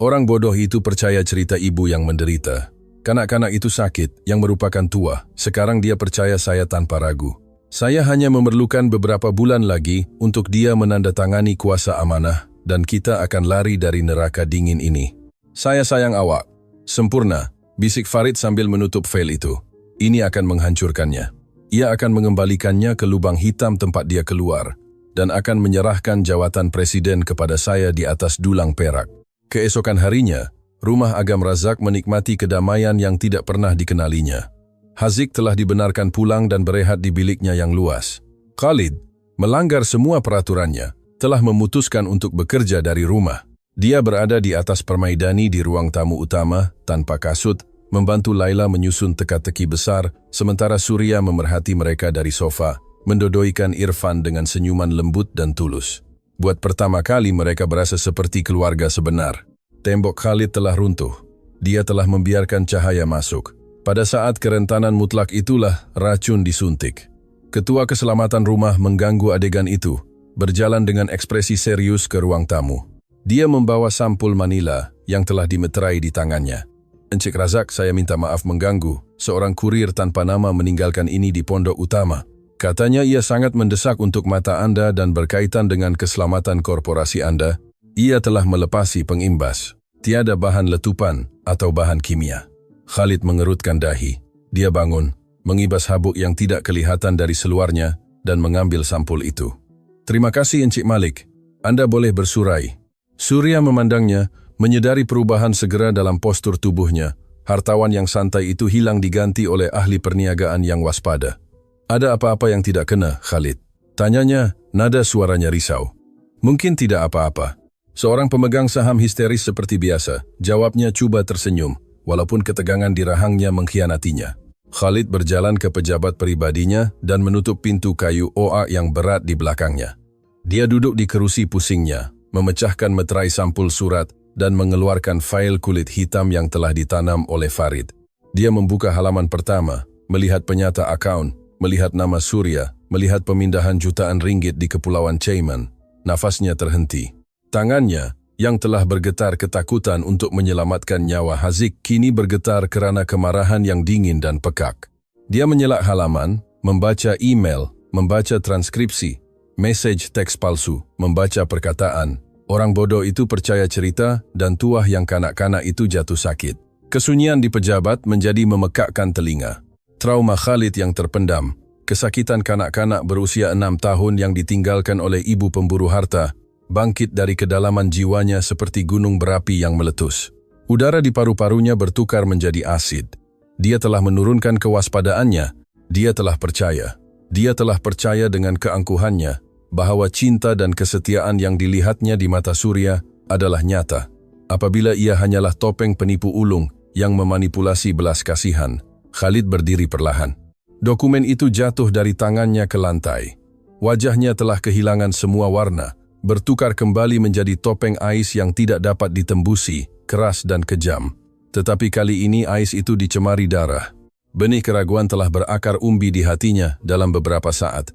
Orang bodoh itu percaya cerita ibu yang menderita. Kanak-kanak itu sakit, yang merupakan tua. Sekarang dia percaya saya tanpa ragu. Saya hanya memerlukan beberapa bulan lagi untuk dia menandatangani kuasa amanah, dan kita akan lari dari neraka dingin ini. Saya sayang awak. Sempurna, bisik Farid sambil menutup file itu. Ini akan menghancurkannya. Ia akan mengembalikannya ke lubang hitam tempat dia keluar dan akan menyerahkan jawatan presiden kepada saya di atas dulang perak. Keesokan harinya, rumah Agam Razak menikmati kedamaian yang tidak pernah dikenalinya. Haziq telah dibenarkan pulang dan berehat di biliknya yang luas. Khalid, melanggar semua peraturannya, telah memutuskan untuk bekerja dari rumah. Dia berada di atas permaidani di ruang tamu utama, tanpa kasut, membantu Laila menyusun teka-teki besar, sementara Surya memerhati mereka dari sofa, mendodoikan Irfan dengan senyuman lembut dan tulus. Buat pertama kali mereka berasa seperti keluarga sebenar. Tembok Khalid telah runtuh. Dia telah membiarkan cahaya masuk. Pada saat kerentanan mutlak itulah racun disuntik. Ketua keselamatan rumah mengganggu adegan itu, berjalan dengan ekspresi serius ke ruang tamu. Dia membawa sampul Manila yang telah dimeterai di tangannya. Encik Razak, saya minta maaf mengganggu. Seorang kurir tanpa nama meninggalkan ini di pondok utama. Katanya ia sangat mendesak untuk mata Anda dan berkaitan dengan keselamatan korporasi Anda. Ia telah melepasi pengimbas. Tiada bahan letupan atau bahan kimia. Khalid mengerutkan dahi. Dia bangun, mengibas habuk yang tidak kelihatan dari seluarnya dan mengambil sampul itu. Terima kasih Encik Malik. Anda boleh bersurai. Surya memandangnya, menyadari perubahan segera dalam postur tubuhnya. Hartawan yang santai itu hilang diganti oleh ahli perniagaan yang waspada. Ada apa-apa yang tidak kena, Khalid? Tanyanya, nada suaranya risau. Mungkin tidak apa-apa. Seorang pemegang saham histeris seperti biasa. Jawabnya cuba tersenyum, walaupun ketegangan di rahangnya mengkhianatinya. Khalid berjalan ke pejabat pribadinya dan menutup pintu kayu OA yang berat di belakangnya. Dia duduk di kerusi pusingnya, memecahkan meterai sampul surat dan mengeluarkan fail kulit hitam yang telah ditanam oleh Farid. Dia membuka halaman pertama, melihat penyata akaun, melihat nama Surya, melihat pemindahan jutaan ringgit di Kepulauan Cayman. Nafasnya terhenti. Tangannya, yang telah bergetar ketakutan untuk menyelamatkan nyawa Haziq, kini bergetar kerana kemarahan yang dingin dan pekak. Dia menyelak halaman, membaca email, membaca transkripsi, mesej teks palsu, membaca perkataan. Orang bodoh itu percaya cerita dan tuah yang kanak-kanak itu jatuh sakit. Kesunyian di pejabat menjadi memekakkan telinga. Trauma Khalid yang terpendam, kesakitan kanak-kanak berusia 6 tahun yang ditinggalkan oleh ibu pemburu harta, bangkit dari kedalaman jiwanya seperti gunung berapi yang meletus. Udara di paru-parunya bertukar menjadi asid. Dia telah menurunkan kewaspadaannya. Dia telah percaya. Dia telah percaya dengan keangkuhannya bahwa cinta dan kesetiaan yang dilihatnya di mata Surya adalah nyata. Apabila ia hanyalah topeng penipu ulung yang memanipulasi belas kasihan, Khalid berdiri perlahan. Dokumen itu jatuh dari tangannya ke lantai. Wajahnya telah kehilangan semua warna, bertukar kembali menjadi topeng ais yang tidak dapat ditembusi, keras dan kejam. Tetapi kali ini ais itu dicemari darah. Benih keraguan telah berakar umbi di hatinya dalam beberapa saat.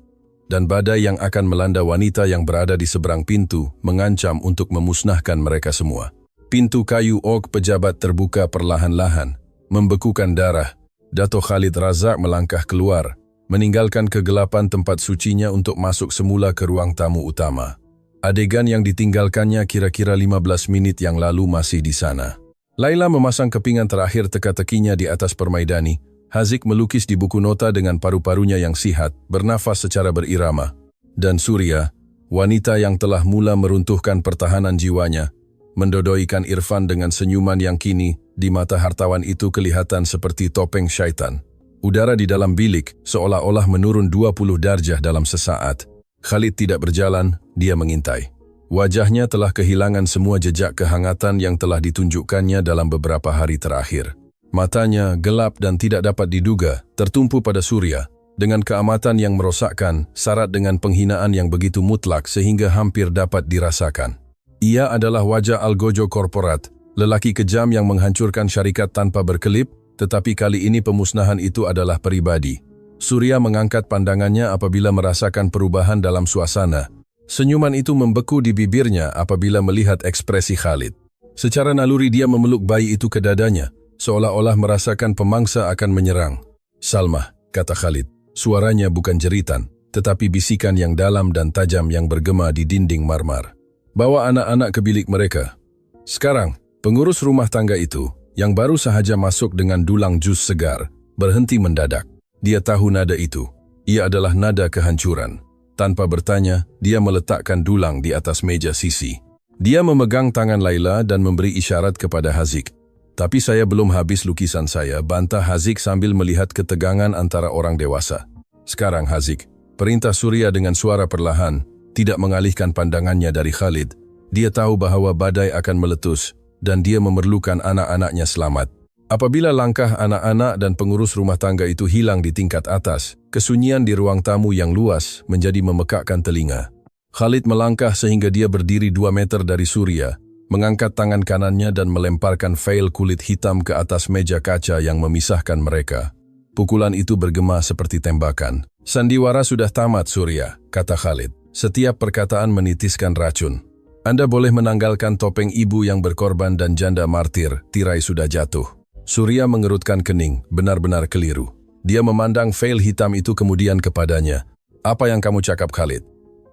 Dan badai yang akan melanda wanita yang berada di seberang pintu mengancam untuk memusnahkan mereka semua. Pintu kayu ok pejabat terbuka perlahan-lahan, membekukan darah. Dato' Khalid Razak melangkah keluar, meninggalkan kegelapan tempat sucinya untuk masuk semula ke ruang tamu utama. Adegan yang ditinggalkannya kira-kira 15 menit yang lalu masih di sana. Laila memasang kepingan terakhir teka-tekinya di atas permaidani. Haziq melukis di buku nota dengan paru-parunya yang sihat, bernafas secara berirama. Dan Surya, wanita yang telah mula meruntuhkan pertahanan jiwanya, mendodoikan Irfan dengan senyuman yang kini di mata hartawan itu kelihatan seperti topeng syaitan. Udara di dalam bilik seolah-olah menurun 20 darjah dalam sesaat. Khalid tidak berjalan, dia mengintai. Wajahnya telah kehilangan semua jejak kehangatan yang telah ditunjukkannya dalam beberapa hari terakhir. Matanya gelap dan tidak dapat diduga, tertumpu pada Surya, dengan keamatan yang merosakkan, syarat dengan penghinaan yang begitu mutlak sehingga hampir dapat dirasakan. Ia adalah wajah Algojo Korporat, lelaki kejam yang menghancurkan syarikat tanpa berkelip, tetapi kali ini pemusnahan itu adalah pribadi. Surya mengangkat pandangannya apabila merasakan perubahan dalam suasana. Senyuman itu membeku di bibirnya apabila melihat ekspresi Khalid. Secara naluri dia memeluk bayi itu ke dadanya, seolah-olah merasakan pemangsa akan menyerang. Salma, kata Khalid. Suaranya bukan jeritan, tetapi bisikan yang dalam dan tajam yang bergema di dinding marmar. Bawa anak-anak ke bilik mereka. Sekarang, pengurus rumah tangga itu, yang baru sahaja masuk dengan dulang jus segar, berhenti mendadak. Dia tahu nada itu. Ia adalah nada kehancuran. Tanpa bertanya, dia meletakkan dulang di atas meja sisi. Dia memegang tangan Laila dan memberi isyarat kepada Haziq. Tapi saya belum habis lukisan saya, bantah Haziq sambil melihat ketegangan antara orang dewasa. Sekarang Haziq, perintah Surya dengan suara perlahan, tidak mengalihkan pandangannya dari Khalid. Dia tahu bahwa badai akan meletus dan dia memerlukan anak-anaknya selamat. Apabila langkah anak-anak dan pengurus rumah tangga itu hilang di tingkat atas, kesunyian di ruang tamu yang luas menjadi memekakkan telinga. Khalid melangkah sehingga dia berdiri 2 meter dari Surya, mengangkat tangan kanannya dan melemparkan veil kulit hitam ke atas meja kaca yang memisahkan mereka. Pukulan itu bergema seperti tembakan. Sandiwara sudah tamat, Surya, kata Khalid. Setiap perkataan menitiskan racun. Anda boleh menanggalkan topeng ibu yang berkorban dan janda martir, tirai sudah jatuh. Surya mengerutkan kening, benar-benar keliru. Dia memandang veil hitam itu kemudian kepadanya. Apa yang kamu cakap, Khalid?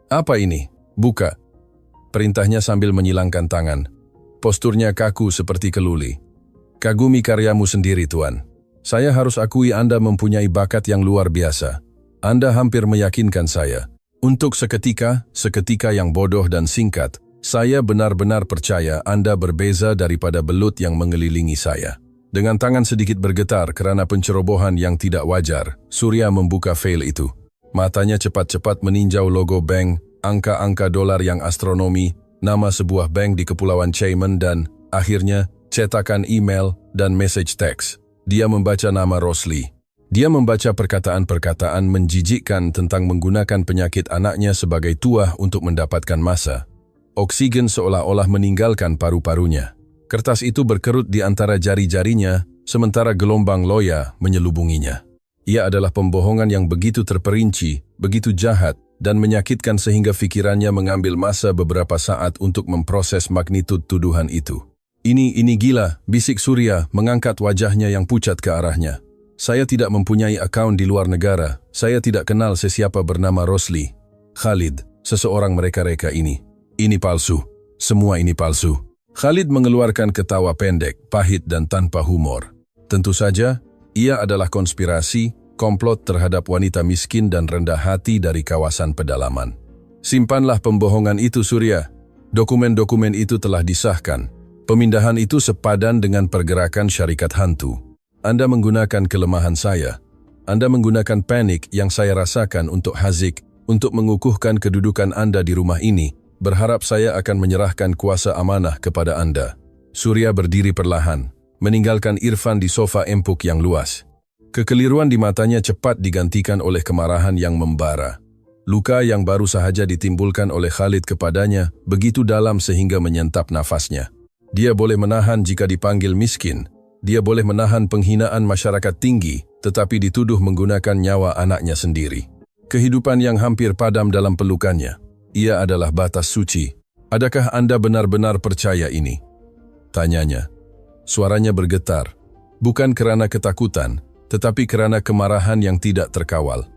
Apa ini? Buka. Perintahnya sambil menyilangkan tangan. Posturnya kaku seperti keluli. Kagumi karyamu sendiri, Tuan. Saya harus akui Anda mempunyai bakat yang luar biasa. Anda hampir meyakinkan saya. Untuk seketika yang bodoh dan singkat, saya benar-benar percaya Anda berbeza daripada belut yang mengelilingi saya. Dengan tangan sedikit bergetar karena pencerobohan yang tidak wajar, Surya membuka veil itu. Matanya cepat-cepat meninjau logo bank, angka-angka dolar yang astronomi, nama sebuah bank di Kepulauan Cayman dan, akhirnya, cetakan email dan message text. Dia membaca nama Rosli. Dia membaca perkataan-perkataan menjijikkan tentang menggunakan penyakit anaknya sebagai tuah untuk mendapatkan massa. Oksigen seolah-olah meninggalkan paru-parunya. Kertas itu berkerut di antara jari-jarinya, sementara gelombang loya menyelubunginya. Ia adalah pembohongan yang begitu terperinci, begitu jahat, dan menyakitkan sehingga pikirannya mengambil masa beberapa saat untuk memproses magnitud tuduhan itu. Ini gila, bisik Surya mengangkat wajahnya yang pucat ke arahnya. Saya tidak mempunyai akaun di luar negara. Saya tidak kenal sesiapa bernama Rosli. Khalid, seseorang mereka-reka ini. Ini palsu. Semua ini palsu. Khalid mengeluarkan ketawa pendek, pahit dan tanpa humor. Tentu saja, ia adalah konspirasi, komplot terhadap wanita miskin dan rendah hati dari kawasan pedalaman. Simpanlah pembohongan itu, Surya. Dokumen-dokumen itu telah disahkan. Pemindahan itu sepadan dengan pergerakan syarikat hantu. Anda menggunakan kelemahan saya. Anda menggunakan panik yang saya rasakan untuk Haziq, untuk mengukuhkan kedudukan Anda di rumah ini, berharap saya akan menyerahkan kuasa amanah kepada Anda. Surya berdiri perlahan, meninggalkan Irfan di sofa empuk yang luas. Kekeliruan di matanya cepat digantikan oleh kemarahan yang membara. Luka yang baru sahaja ditimbulkan oleh Khalid kepadanya begitu dalam sehingga menyentap nafasnya. Dia boleh menahan jika dipanggil miskin. Dia boleh menahan penghinaan masyarakat tinggi, tetapi dituduh menggunakan nyawa anaknya sendiri. Kehidupan yang hampir padam dalam pelukannya. Ia adalah batas suci. Adakah Anda benar-benar percaya ini? Tanyanya. Suaranya bergetar. Bukan kerana ketakutan, tetapi kerana kemarahan yang tidak terkawal.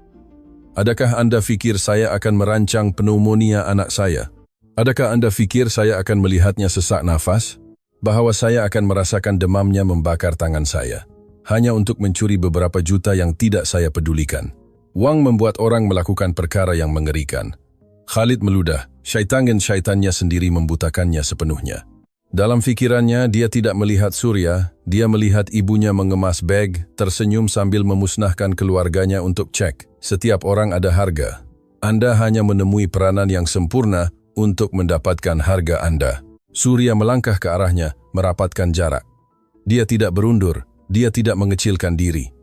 Adakah Anda fikir saya akan merancang pneumonia anak saya? Adakah Anda fikir saya akan melihatnya sesak nafas? Bahwa saya akan merasakan demamnya membakar tangan saya? Hanya untuk mencuri beberapa juta yang tidak saya pedulikan. Wang membuat orang melakukan perkara yang mengerikan. Khalid meludah, syaitan-syaitannya sendiri membutakannya sepenuhnya. Dalam fikirannya, dia tidak melihat Surya, dia melihat ibunya mengemas beg, tersenyum sambil memusnahkan keluarganya untuk cek. Setiap orang ada harga. Anda hanya menemui peranan yang sempurna untuk mendapatkan harga Anda. Surya melangkah ke arahnya, merapatkan jarak. Dia tidak berundur, dia tidak mengecilkan diri.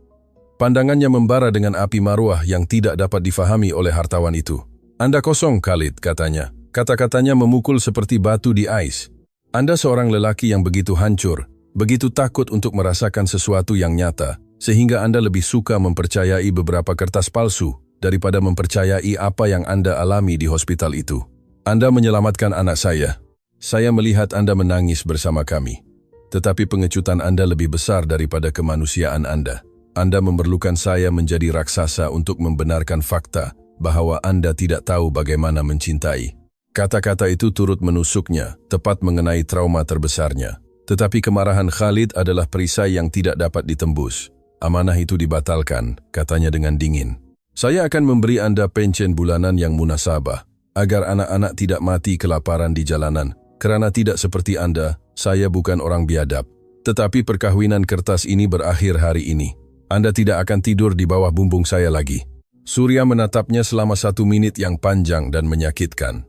Pandangannya membara dengan api maruah yang tidak dapat difahami oleh hartawan itu. Anda kosong, Khalid, katanya. Kata-katanya memukul seperti batu di ais. Anda seorang lelaki yang begitu hancur, begitu takut untuk merasakan sesuatu yang nyata, sehingga Anda lebih suka mempercayai beberapa kertas palsu daripada mempercayai apa yang Anda alami di hospital itu. Anda menyelamatkan anak saya. Saya melihat Anda menangis bersama kami. Tetapi pengecutan Anda lebih besar daripada kemanusiaan Anda. Anda memerlukan saya menjadi raksasa untuk membenarkan fakta bahwa Anda tidak tahu bagaimana mencintai. Kata-kata itu turut menusuknya, tepat mengenai trauma terbesarnya. Tetapi kemarahan Khalid adalah perisai yang tidak dapat ditembus. Amanah itu dibatalkan, katanya dengan dingin. Saya akan memberi Anda pensiun bulanan yang munasabah, agar anak-anak tidak mati kelaparan di jalanan. Kerana tidak seperti Anda, saya bukan orang biadab. Tetapi perkahwinan kertas ini berakhir hari ini. Anda tidak akan tidur di bawah bumbung saya lagi. Surya menatapnya selama 1 menit yang panjang dan menyakitkan.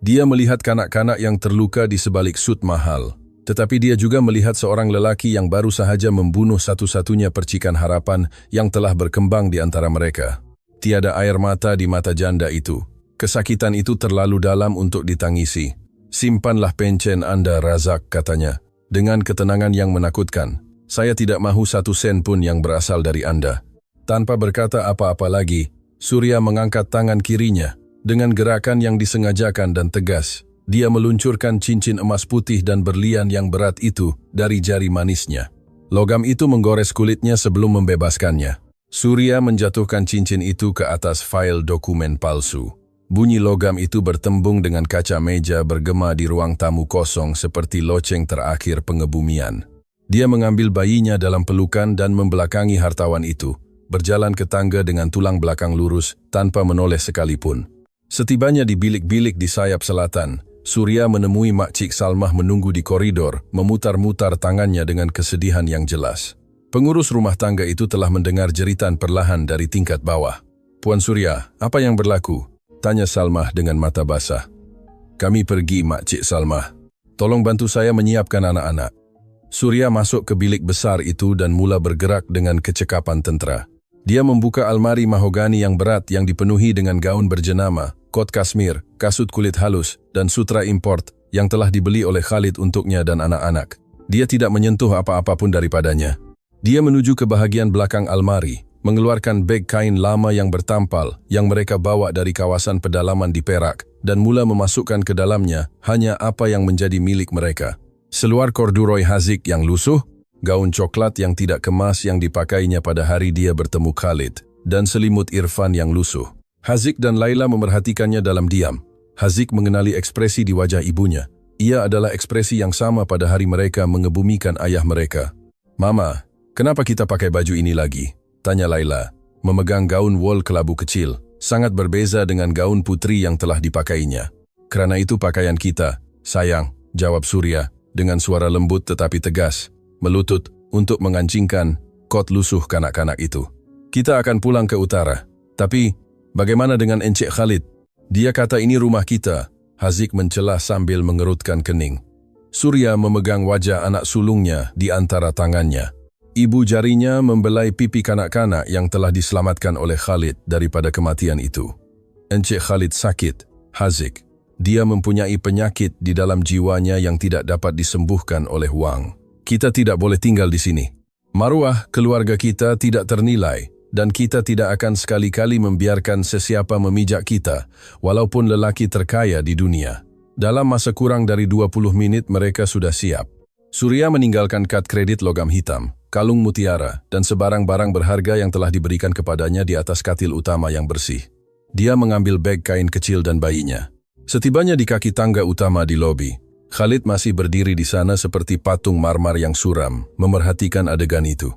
Dia melihat kanak-kanak yang terluka di sebalik sut mahal. Tetapi dia juga melihat seorang lelaki yang baru sahaja membunuh satu-satunya percikan harapan yang telah berkembang di antara mereka. Tiada air mata di mata janda itu. Kesakitan itu terlalu dalam untuk ditangisi. Simpanlah pensiun Anda, Razak, katanya. Dengan ketenangan yang menakutkan. Saya tidak mahu 1 sen pun yang berasal dari Anda. Tanpa berkata apa-apa lagi, Surya mengangkat tangan kirinya. Dengan gerakan yang disengajakan dan tegas, dia meluncurkan cincin emas putih dan berlian yang berat itu dari jari manisnya. Logam itu menggores kulitnya sebelum membebaskannya. Surya menjatuhkan cincin itu ke atas file dokumen palsu. Bunyi logam itu bertembung dengan kaca meja bergema di ruang tamu kosong seperti loceng terakhir pengebumian. Dia mengambil bayinya dalam pelukan dan membelakangi hartawan itu, berjalan ke tangga dengan tulang belakang lurus tanpa menoleh sekalipun. Setibanya di bilik-bilik di sayap selatan, Surya menemui Makcik Salmah menunggu di koridor, memutar-mutar tangannya dengan kesedihan yang jelas. Pengurus rumah tangga itu telah mendengar jeritan perlahan dari tingkat bawah. "Puan Surya, apa yang berlaku?" tanya Salmah dengan mata basah. "Kami pergi, Makcik Salmah. Tolong bantu saya menyiapkan anak-anak." Surya masuk ke bilik besar itu dan mula bergerak dengan kecekapan tentera. Dia membuka almari mahogani yang berat yang dipenuhi dengan gaun berjenama, kot kasmir, kasut kulit halus, dan sutra import yang telah dibeli oleh Khalid untuknya dan anak-anak. Dia tidak menyentuh apa-apa pun daripadanya. Dia menuju ke bahagian belakang almari, mengeluarkan beg kain lama yang bertampal yang mereka bawa dari kawasan pedalaman di Perak, dan mula memasukkan ke dalamnya hanya apa yang menjadi milik mereka. Seluar korduroy Hazik yang lusuh, gaun coklat yang tidak kemas yang dipakainya pada hari dia bertemu Khalid, dan selimut Irfan yang lusuh. Hazik dan Laila memerhatikannya dalam diam. Hazik mengenali ekspresi di wajah ibunya. Ia adalah ekspresi yang sama pada hari mereka mengebumikan ayah mereka. "Mama, kenapa kita pakai baju ini lagi?" tanya Laila, memegang gaun wol kelabu kecil, sangat berbeza dengan gaun putri yang telah dipakainya. "Kerana itu pakaian kita, sayang," jawab Surya, dengan suara lembut tetapi tegas, melutut untuk mengancingkan kot lusuh kanak-kanak itu. "Kita akan pulang ke utara. Tapi, bagaimana dengan Encik Khalid? Dia kata ini rumah kita." Hazik mencela sambil mengerutkan kening. Surya memegang wajah anak sulungnya di antara tangannya. Ibu jarinya membelai pipi kanak-kanak yang telah diselamatkan oleh Khalid daripada kematian itu. "Encik Khalid sakit, Hazik. Dia mempunyai penyakit di dalam jiwanya yang tidak dapat disembuhkan oleh wang. Kita tidak boleh tinggal di sini. Maruah keluarga kita tidak ternilai, dan kita tidak akan sekali-kali membiarkan sesiapa memijak kita, walaupun lelaki terkaya di dunia." Dalam masa kurang dari 20 menit mereka sudah siap. Surya meninggalkan kad kredit logam hitam, kalung mutiara, dan sebarang-barang berharga yang telah diberikan kepadanya di atas katil utama yang bersih. Dia mengambil beg kain kecil dan bayinya. Setibanya di kaki tangga utama di lobi, Khalid masih berdiri di sana seperti patung marmar yang suram, memerhatikan adegan itu.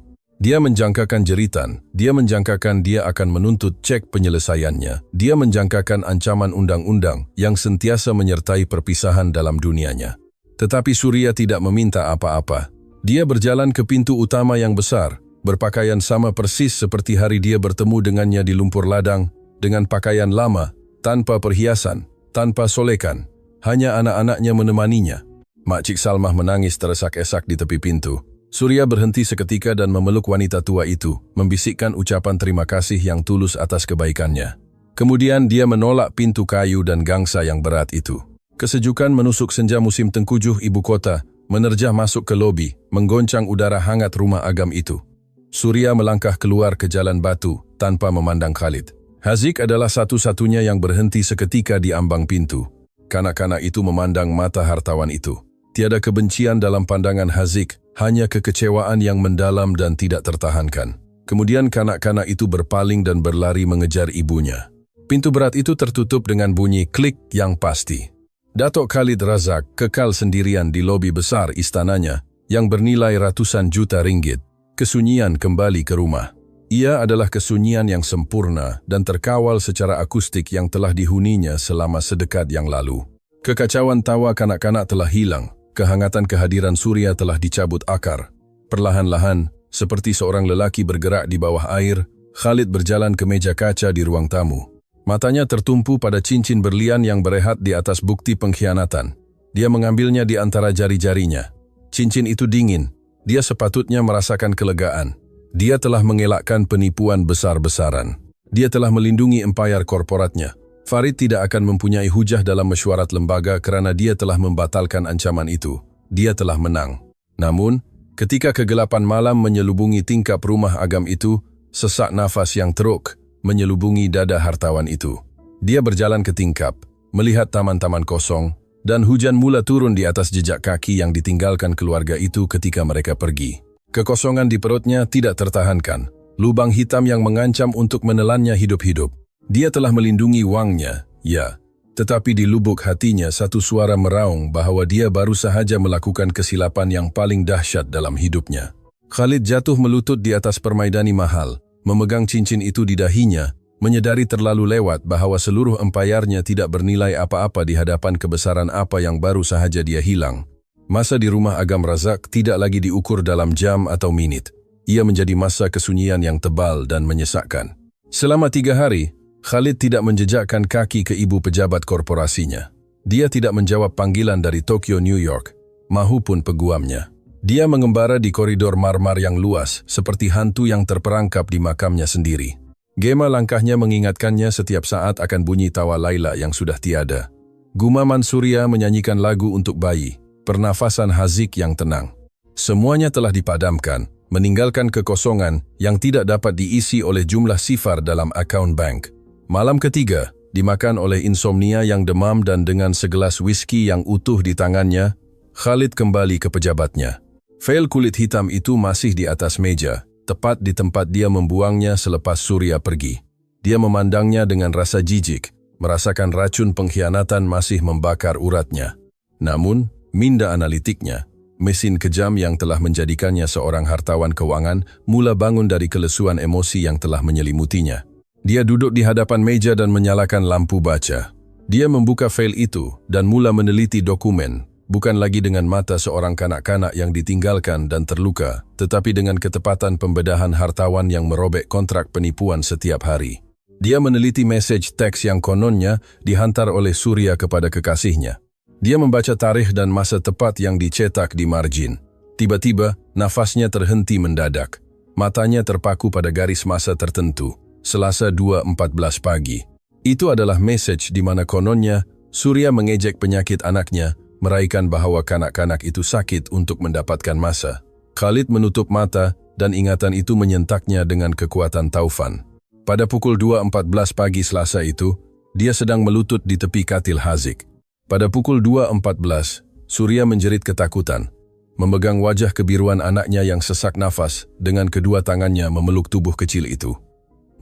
Dia menjangkakan jeritan, dia menjangkakan dia akan menuntut cek penyelesaiannya, dia menjangkakan ancaman undang-undang yang sentiasa menyertai perpisahan dalam dunianya. Tetapi Surya tidak meminta apa-apa. Dia berjalan ke pintu utama yang besar, berpakaian sama persis seperti hari dia bertemu dengannya di lumpur ladang, dengan pakaian lama, tanpa perhiasan, tanpa solekan. Hanya anak-anaknya menemaninya. Makcik Salmah menangis teresak-esak di tepi pintu. Surya berhenti seketika dan memeluk wanita tua itu, membisikkan ucapan terima kasih yang tulus atas kebaikannya. Kemudian dia menolak pintu kayu dan gangsa yang berat itu. Kesejukan menusuk senja musim tengkujuh ibu kota, menerjah masuk ke lobi, menggoncang udara hangat rumah agam itu. Surya melangkah keluar ke jalan batu, tanpa memandang Khalid. Hazik adalah satu-satunya yang berhenti seketika di ambang pintu. Kanak-kanak itu memandang mata hartawan itu. Tiada kebencian dalam pandangan Hazik, hanya kekecewaan yang mendalam dan tidak tertahankan. Kemudian kanak-kanak itu berpaling dan berlari mengejar ibunya. Pintu berat itu tertutup dengan bunyi klik yang pasti. Datuk Khalid Razak kekal sendirian di lobi besar istananya, yang bernilai ratusan juta ringgit. Kesunyian kembali ke rumah. Ia adalah kesunyian yang sempurna dan terkawal secara akustik yang telah dihuninya selama sedekad yang lalu. Kekacauan tawa kanak-kanak telah hilang, kehangatan kehadiran Surya telah dicabut akar. Perlahan-lahan, seperti seorang lelaki bergerak di bawah air, Khalid berjalan ke meja kaca di ruang tamu. Matanya tertumpu pada cincin berlian yang berehat di atas bukti pengkhianatan. Dia mengambilnya di antara jari-jarinya. Cincin itu dingin. Dia sepatutnya merasakan kelegaan. Dia telah mengelakkan penipuan besar-besaran. Dia telah melindungi empayar korporatnya. Farid tidak akan mempunyai hujah dalam mesyuarat lembaga kerana dia telah membatalkan ancaman itu. Dia telah menang. Namun, ketika kegelapan malam menyelubungi tingkap rumah agam itu, sesak nafas yang teruk menyelubungi dada hartawan itu. Dia berjalan ke tingkap, melihat taman-taman kosong, dan hujan mula turun di atas jejak kaki yang ditinggalkan keluarga itu ketika mereka pergi. Kekosongan di perutnya tidak tertahankan, lubang hitam yang mengancam untuk menelannya hidup-hidup. Dia telah melindungi wangnya, ya, tetapi di lubuk hatinya satu suara meraung bahawa dia baru sahaja melakukan kesilapan yang paling dahsyat dalam hidupnya. Khalid jatuh melutut di atas permaidani mahal, memegang cincin itu di dahinya, menyedari terlalu lewat bahawa seluruh empayarnya tidak bernilai apa-apa di hadapan kebesaran apa yang baru sahaja dia hilang. Masa di rumah agam Razak tidak lagi diukur dalam jam atau minit. Ia menjadi masa kesunyian yang tebal dan menyesakkan. Selama 3 hari, Khalid tidak menjejakkan kaki ke ibu pejabat korporasinya. Dia tidak menjawab panggilan dari Tokyo, New York, mahupun peguamnya. Dia mengembara di koridor marmar yang luas, seperti hantu yang terperangkap di makamnya sendiri. Gema langkahnya mengingatkannya setiap saat akan bunyi tawa Laila yang sudah tiada. Gumaman Surya menyanyikan lagu untuk bayi, pernafasan Hazik yang tenang. Semuanya telah dipadamkan, meninggalkan kekosongan yang tidak dapat diisi oleh jumlah sifar dalam akaun bank. Malam ketiga, dimakan oleh insomnia yang demam dan dengan segelas whisky yang utuh di tangannya, Khalid kembali ke pejabatnya. Fail kulit hitam itu masih di atas meja, tepat di tempat dia membuangnya selepas Surya pergi. Dia memandangnya dengan rasa jijik, merasakan racun pengkhianatan masih membakar uratnya. Namun, minda analitiknya, mesin kejam yang telah menjadikannya seorang hartawan keuangan, mula bangun dari kelesuan emosi yang telah menyelimutinya. Dia duduk di hadapan meja dan menyalakan lampu baca. Dia membuka fail itu dan mula meneliti dokumen, bukan lagi dengan mata seorang kanak-kanak yang ditinggalkan dan terluka, tetapi dengan ketepatan pembedahan hartawan yang merobek kontrak penipuan setiap hari. Dia meneliti mesej teks yang kononnya dihantar oleh Surya kepada kekasihnya. Dia membaca tarikh dan masa tepat yang dicetak di margin. Tiba-tiba, nafasnya terhenti mendadak. Matanya terpaku pada garis masa tertentu, Selasa 2.14 pagi. Itu adalah mesej di mana kononnya, Surya mengejek penyakit anaknya, meraihkan bahawa kanak-kanak itu sakit untuk mendapatkan masa. Khalid menutup mata dan ingatan itu menyentaknya dengan kekuatan taufan. Pada pukul 2.14 pagi Selasa itu, dia sedang melutut di tepi katil Hazik. Pada pukul 2.14, Surya menjerit ketakutan, memegang wajah kebiruan anaknya yang sesak nafas dengan kedua tangannya memeluk tubuh kecil itu.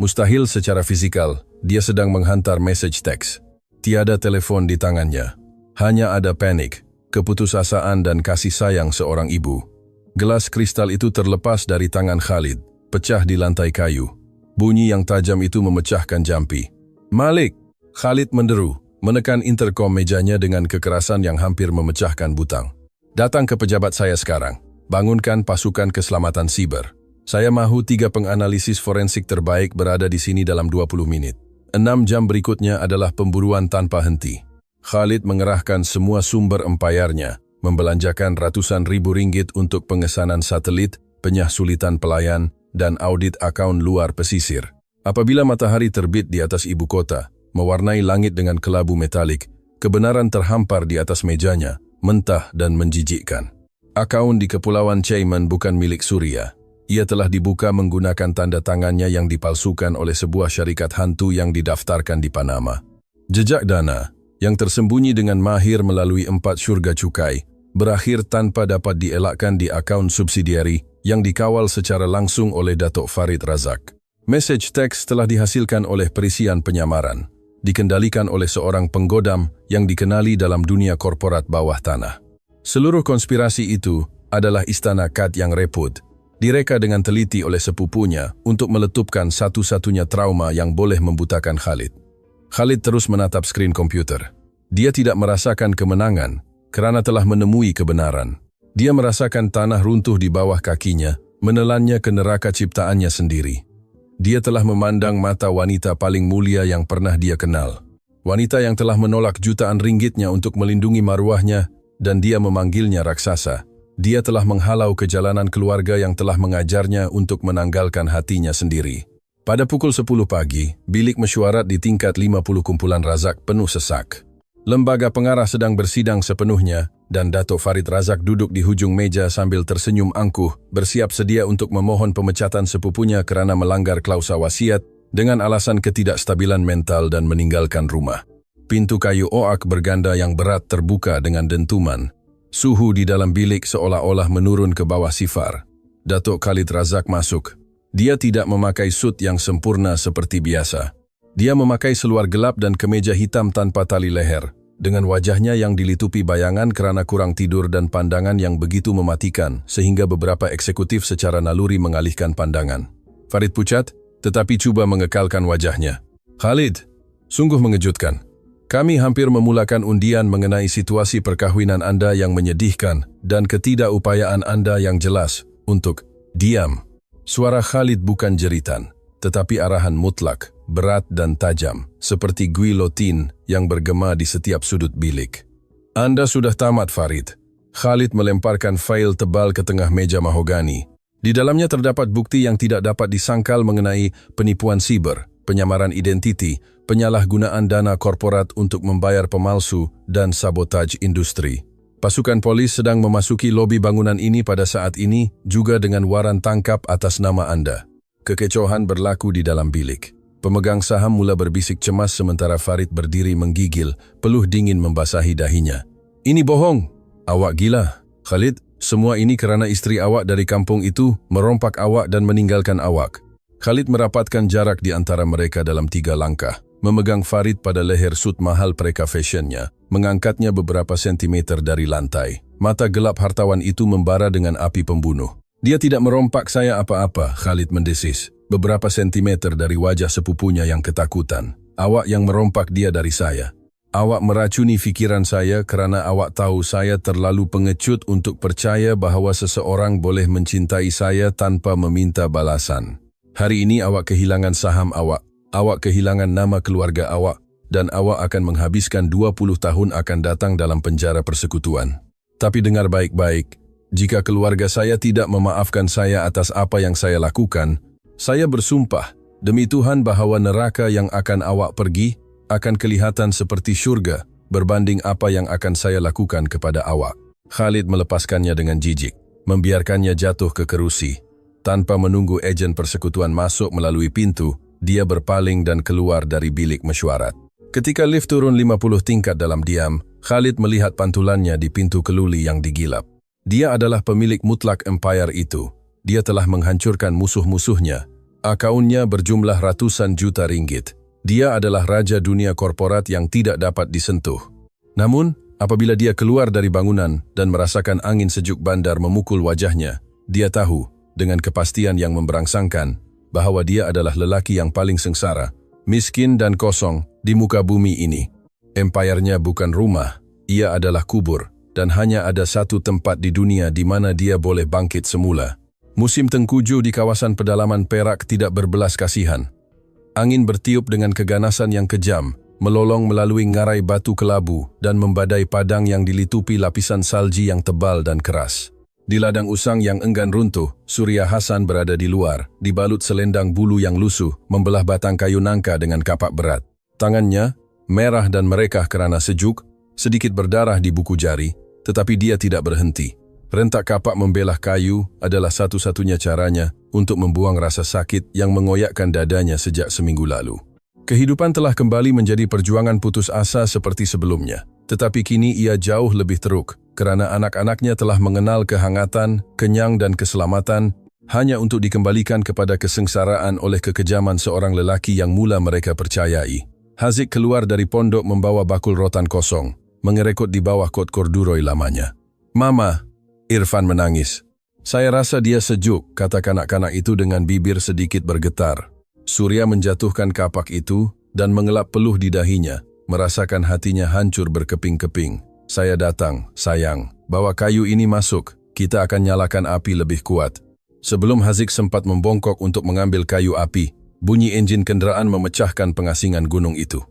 Mustahil secara fisikal, dia sedang menghantar mesej teks. Tiada telepon di tangannya. Hanya ada panik, keputusasaan dan kasih sayang seorang ibu. Gelas kristal itu terlepas dari tangan Khalid, pecah di lantai kayu. Bunyi yang tajam itu memecahkan jampi. "Malik!" Khalid menderu, menekan interkom mejanya dengan kekerasan yang hampir memecahkan butang. "Datang ke pejabat saya sekarang. Bangunkan pasukan keselamatan siber. Saya mahu 3 penganalisis forensik terbaik berada di sini dalam 20 menit. 6 jam berikutnya adalah pemburuan tanpa henti." Khalid mengerahkan semua sumber empayarnya, membelanjakan ratusan ribu ringgit untuk pengesanan satelit, penyahsulitan pelayan, dan audit akaun luar pesisir. Apabila matahari terbit di atas ibu kota, mewarnai langit dengan kelabu metalik, kebenaran terhampar di atas mejanya, mentah dan menjijikkan. Akaun di Kepulauan Cayman bukan milik Surya. Ia telah dibuka menggunakan tanda tangannya yang dipalsukan oleh sebuah syarikat hantu yang didaftarkan di Panama. Jejak dana, yang tersembunyi dengan mahir melalui 4 syurga cukai, berakhir tanpa dapat dielakkan di akaun subsidiari yang dikawal secara langsung oleh Datuk Farid Razak. Mesej teks telah dihasilkan oleh perisian penyamaran, dikendalikan oleh seorang penggodam yang dikenali dalam dunia korporat bawah tanah. Seluruh konspirasi itu adalah istana Kat yang repot, direka dengan teliti oleh sepupunya untuk meletupkan satu-satunya trauma yang boleh membutakan Khalid. Khalid terus menatap skrin komputer. Dia tidak merasakan kemenangan kerana telah menemui kebenaran. Dia merasakan tanah runtuh di bawah kakinya, menelannya ke neraka ciptaannya sendiri. Dia telah memandang mata wanita paling mulia yang pernah dia kenal. Wanita yang telah menolak jutaan ringgitnya untuk melindungi maruahnya dan dia memanggilnya raksasa. Dia telah menghalau kejalanan keluarga yang telah mengajarnya untuk menanggalkan hatinya sendiri. Pada pukul 10 pagi, bilik mesyuarat di tingkat 50 kumpulan Razak penuh sesak. Lembaga pengarah sedang bersidang sepenuhnya dan Datuk Farid Razak duduk di hujung meja sambil tersenyum angkuh, bersiap sedia untuk memohon pemecatan sepupunya kerana melanggar klausa wasiat dengan alasan ketidakstabilan mental dan meninggalkan rumah. Pintu kayu oak berganda yang berat terbuka dengan dentuman. Suhu di dalam bilik seolah-olah menurun ke bawah sifar. Datuk Khalid Razak masuk. Dia tidak memakai sut yang sempurna seperti biasa. Dia memakai seluar gelap dan kemeja hitam tanpa tali leher, dengan wajahnya yang dilitupi bayangan kerana kurang tidur dan pandangan yang begitu mematikan sehingga beberapa eksekutif secara naluri mengalihkan pandangan. Farid pucat, tetapi cuba mengekalkan wajahnya. Khalid, sungguh mengejutkan. Kami hampir memulakan undian mengenai situasi perkahwinan Anda yang menyedihkan dan ketidakupayaan Anda yang jelas untuk diam. Suara Khalid bukan jeritan, tetapi arahan mutlak, berat dan tajam, seperti guillotine yang bergema di setiap sudut bilik. Anda sudah tamat, Farid. Khalid melemparkan fail tebal ke tengah meja mahogani. Di dalamnya terdapat bukti yang tidak dapat disangkal mengenai penipuan siber, penyamaran identiti, penyalahgunaan dana korporat untuk membayar pemalsu, dan sabotaj industri. Pasukan polis sedang memasuki lobi bangunan ini pada saat ini, juga dengan waran tangkap atas nama Anda. Kekecohan berlaku di dalam bilik. Pemegang saham mula berbisik cemas sementara Farid berdiri menggigil, peluh dingin membasahi dahinya. Ini bohong. Awak gila. Khalid, semua ini kerana istri awak dari kampung itu merompak awak dan meninggalkan awak. Khalid merapatkan jarak di antara mereka dalam 3 langkah, memegang Farid pada leher sut mahal preka fashionnya, mengangkatnya beberapa sentimeter dari lantai. Mata gelap hartawan itu membara dengan api pembunuh. Dia tidak merompak saya apa-apa, Khalid mendesis. Beberapa sentimeter dari wajah sepupunya yang ketakutan. Awak yang merompak dia dari saya. Awak meracuni fikiran saya kerana awak tahu saya terlalu pengecut untuk percaya bahawa seseorang boleh mencintai saya tanpa meminta balasan. Hari ini awak kehilangan saham awak. Awak kehilangan nama keluarga awak. Dan awak akan menghabiskan 20 tahun akan datang dalam penjara persekutuan. Tapi dengar baik-baik. Jika keluarga saya tidak memaafkan saya atas apa yang saya lakukan, saya bersumpah demi Tuhan bahawa neraka yang akan awak pergi akan kelihatan seperti syurga berbanding apa yang akan saya lakukan kepada awak. Khalid melepaskannya dengan jijik, membiarkannya jatuh ke kerusi. Tanpa menunggu ejen persekutuan masuk melalui pintu, dia berpaling dan keluar dari bilik mesyuarat. Ketika lift turun 50 tingkat dalam diam, Khalid melihat pantulannya di pintu keluli yang digilap. Dia adalah pemilik mutlak empire itu. Dia telah menghancurkan musuh-musuhnya. Akaunnya berjumlah ratusan juta ringgit. Dia adalah raja dunia korporat yang tidak dapat disentuh. Namun, apabila dia keluar dari bangunan dan merasakan angin sejuk bandar memukul wajahnya, dia tahu, dengan kepastian yang memberangsangkan, bahawa dia adalah lelaki yang paling sengsara, miskin dan kosong di muka bumi ini. Empire-nya bukan rumah, ia adalah kubur, dan hanya ada satu tempat di dunia di mana dia boleh bangkit semula. Musim tengkujuh di kawasan pedalaman Perak tidak berbelas kasihan. Angin bertiup dengan keganasan yang kejam, melolong melalui ngarai batu kelabu dan membadai padang yang dilitupi lapisan salji yang tebal dan keras. Di ladang usang yang enggan runtuh, Surya Hasan berada di luar, dibalut selendang bulu yang lusuh, membelah batang kayu nangka dengan kapak berat. Tangannya, merah dan merekah kerana sejuk, sedikit berdarah di buku jari, tetapi dia tidak berhenti. Rentak kapak membelah kayu adalah satu-satunya caranya untuk membuang rasa sakit yang mengoyakkan dadanya sejak seminggu lalu. Kehidupan telah kembali menjadi perjuangan putus asa seperti sebelumnya, tetapi kini ia jauh lebih teruk kerana anak-anaknya telah mengenal kehangatan, kenyang dan keselamatan hanya untuk dikembalikan kepada kesengsaraan oleh kekejaman seorang lelaki yang mula mereka percayai. Haziq keluar dari pondok membawa bakul rotan kosong, mengerekut di bawah kot korduroi lamanya. "Mama, Irfan menangis. Saya rasa dia sejuk, kata kanak-kanak itu dengan bibir sedikit bergetar. Surya menjatuhkan kapak itu dan mengelap peluh di dahinya, merasakan hatinya hancur berkeping-keping. Saya datang, sayang, bawa kayu ini masuk, kita akan nyalakan api lebih kuat. Sebelum Haziq sempat membongkok untuk mengambil kayu api, bunyi enjin kendaraan memecahkan pengasingan gunung itu.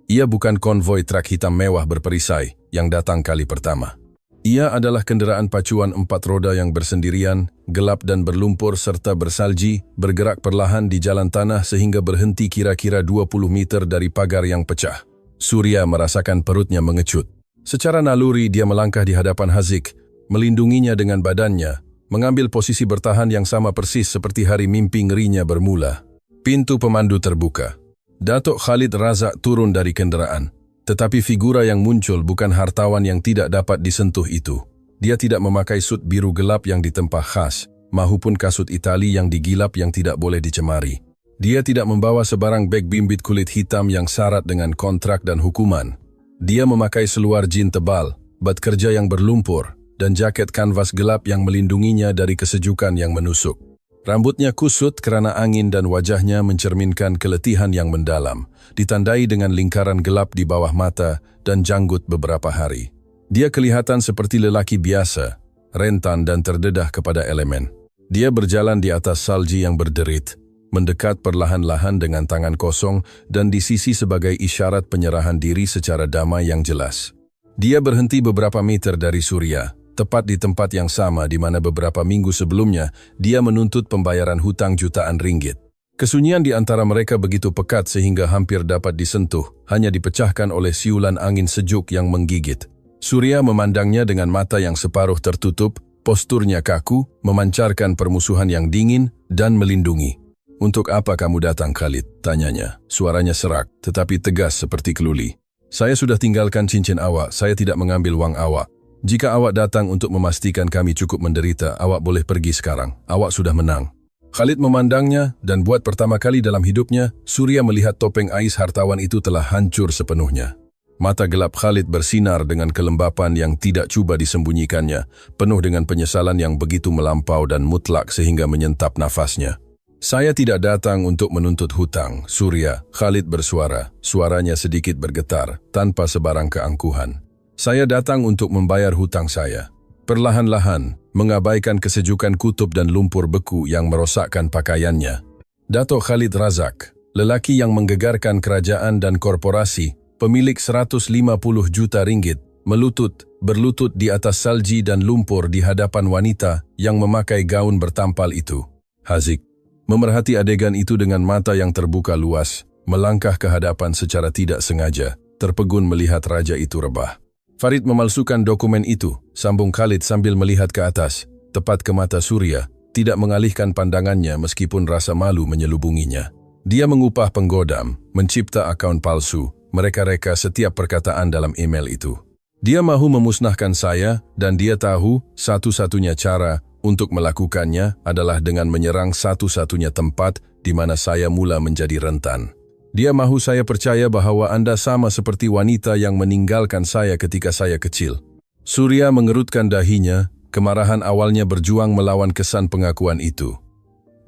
Ia bukan konvoi truk hitam mewah berperisai yang datang kali pertama. Ia adalah kendaraan pacuan 4 roda yang bersendirian, gelap dan berlumpur serta bersalji, bergerak perlahan di jalan tanah sehingga berhenti kira-kira 20 meter dari pagar yang pecah. Surya merasakan perutnya mengecut. Secara naluri dia melangkah di hadapan Haziq, melindunginya dengan badannya, mengambil posisi bertahan yang sama persis seperti hari mimpi ngerinya bermula. Pintu pemandu terbuka. Datuk Khalid Razak turun dari kendaraan. Tetapi figura yang muncul bukan hartawan yang tidak dapat disentuh itu. Dia tidak memakai sut biru gelap yang ditempa khas, maupun kasut Itali yang digilap yang tidak boleh dicemari. Dia tidak membawa sebarang beg bimbit kulit hitam yang syarat dengan kontrak dan hukuman. Dia memakai seluar jin tebal, bat kerja yang berlumpur, dan jaket kanvas gelap yang melindunginya dari kesejukan yang menusuk. Rambutnya kusut kerana angin dan wajahnya mencerminkan keletihan yang mendalam, ditandai dengan lingkaran gelap di bawah mata dan janggut beberapa hari. Dia kelihatan seperti lelaki biasa, rentan dan terdedah kepada elemen. Dia berjalan di atas salji yang berderit, mendekat perlahan-lahan dengan tangan kosong dan di sisi sebagai isyarat penyerahan diri secara damai yang jelas. Dia berhenti beberapa meter dari Surya, tepat di tempat yang sama di mana beberapa minggu sebelumnya dia menuntut pembayaran hutang jutaan ringgit. Kesunyian di antara mereka begitu pekat sehingga hampir dapat disentuh, hanya dipecahkan oleh siulan angin sejuk yang menggigit. Surya memandangnya dengan mata yang separuh tertutup, posturnya kaku, memancarkan permusuhan yang dingin dan melindungi. "Untuk apa kamu datang, Khalid?" tanyanya. Suaranya serak, tetapi tegas seperti keluli. "Saya sudah tinggalkan cincin awak, saya tidak mengambil wang awak. Jika awak datang untuk memastikan kami cukup menderita, awak boleh pergi sekarang. Awak sudah menang." Khalid memandangnya dan buat pertama kali dalam hidupnya, Surya melihat topeng ais hartawan itu telah hancur sepenuhnya. Mata gelap Khalid bersinar dengan kelembapan yang tidak cuba disembunyikannya, penuh dengan penyesalan yang begitu melampau dan mutlak sehingga menyentap nafasnya. "Saya tidak datang untuk menuntut hutang, Surya," Khalid bersuara, suaranya sedikit bergetar, tanpa sebarang keangkuhan. "Saya datang untuk membayar hutang saya." Perlahan-lahan, mengabaikan kesejukan kutub dan lumpur beku yang merosakkan pakaiannya. Datuk Khalid Razak, lelaki yang menggegarkan kerajaan dan korporasi, pemilik 150 juta ringgit, berlutut di atas salji dan lumpur di hadapan wanita yang memakai gaun bertampal itu. Haziq memerhati adegan itu dengan mata yang terbuka luas, melangkah ke hadapan secara tidak sengaja, terpegun melihat raja itu rebah. "Farid memalsukan dokumen itu," sambung Khalid sambil melihat ke atas, tepat ke mata Surya, tidak mengalihkan pandangannya meskipun rasa malu menyelubunginya. Dia mengupah penggodam, mencipta akaun palsu, mereka-reka setiap perkataan dalam email itu. Dia mahu memusnahkan saya dan dia tahu satu-satunya cara untuk melakukannya adalah dengan menyerang satu-satunya tempat di mana saya mula menjadi rentan. Dia mahu saya percaya bahwa Anda sama seperti wanita yang meninggalkan saya ketika saya kecil. Surya mengerutkan dahinya, kemarahan awalnya berjuang melawan kesan pengakuan itu.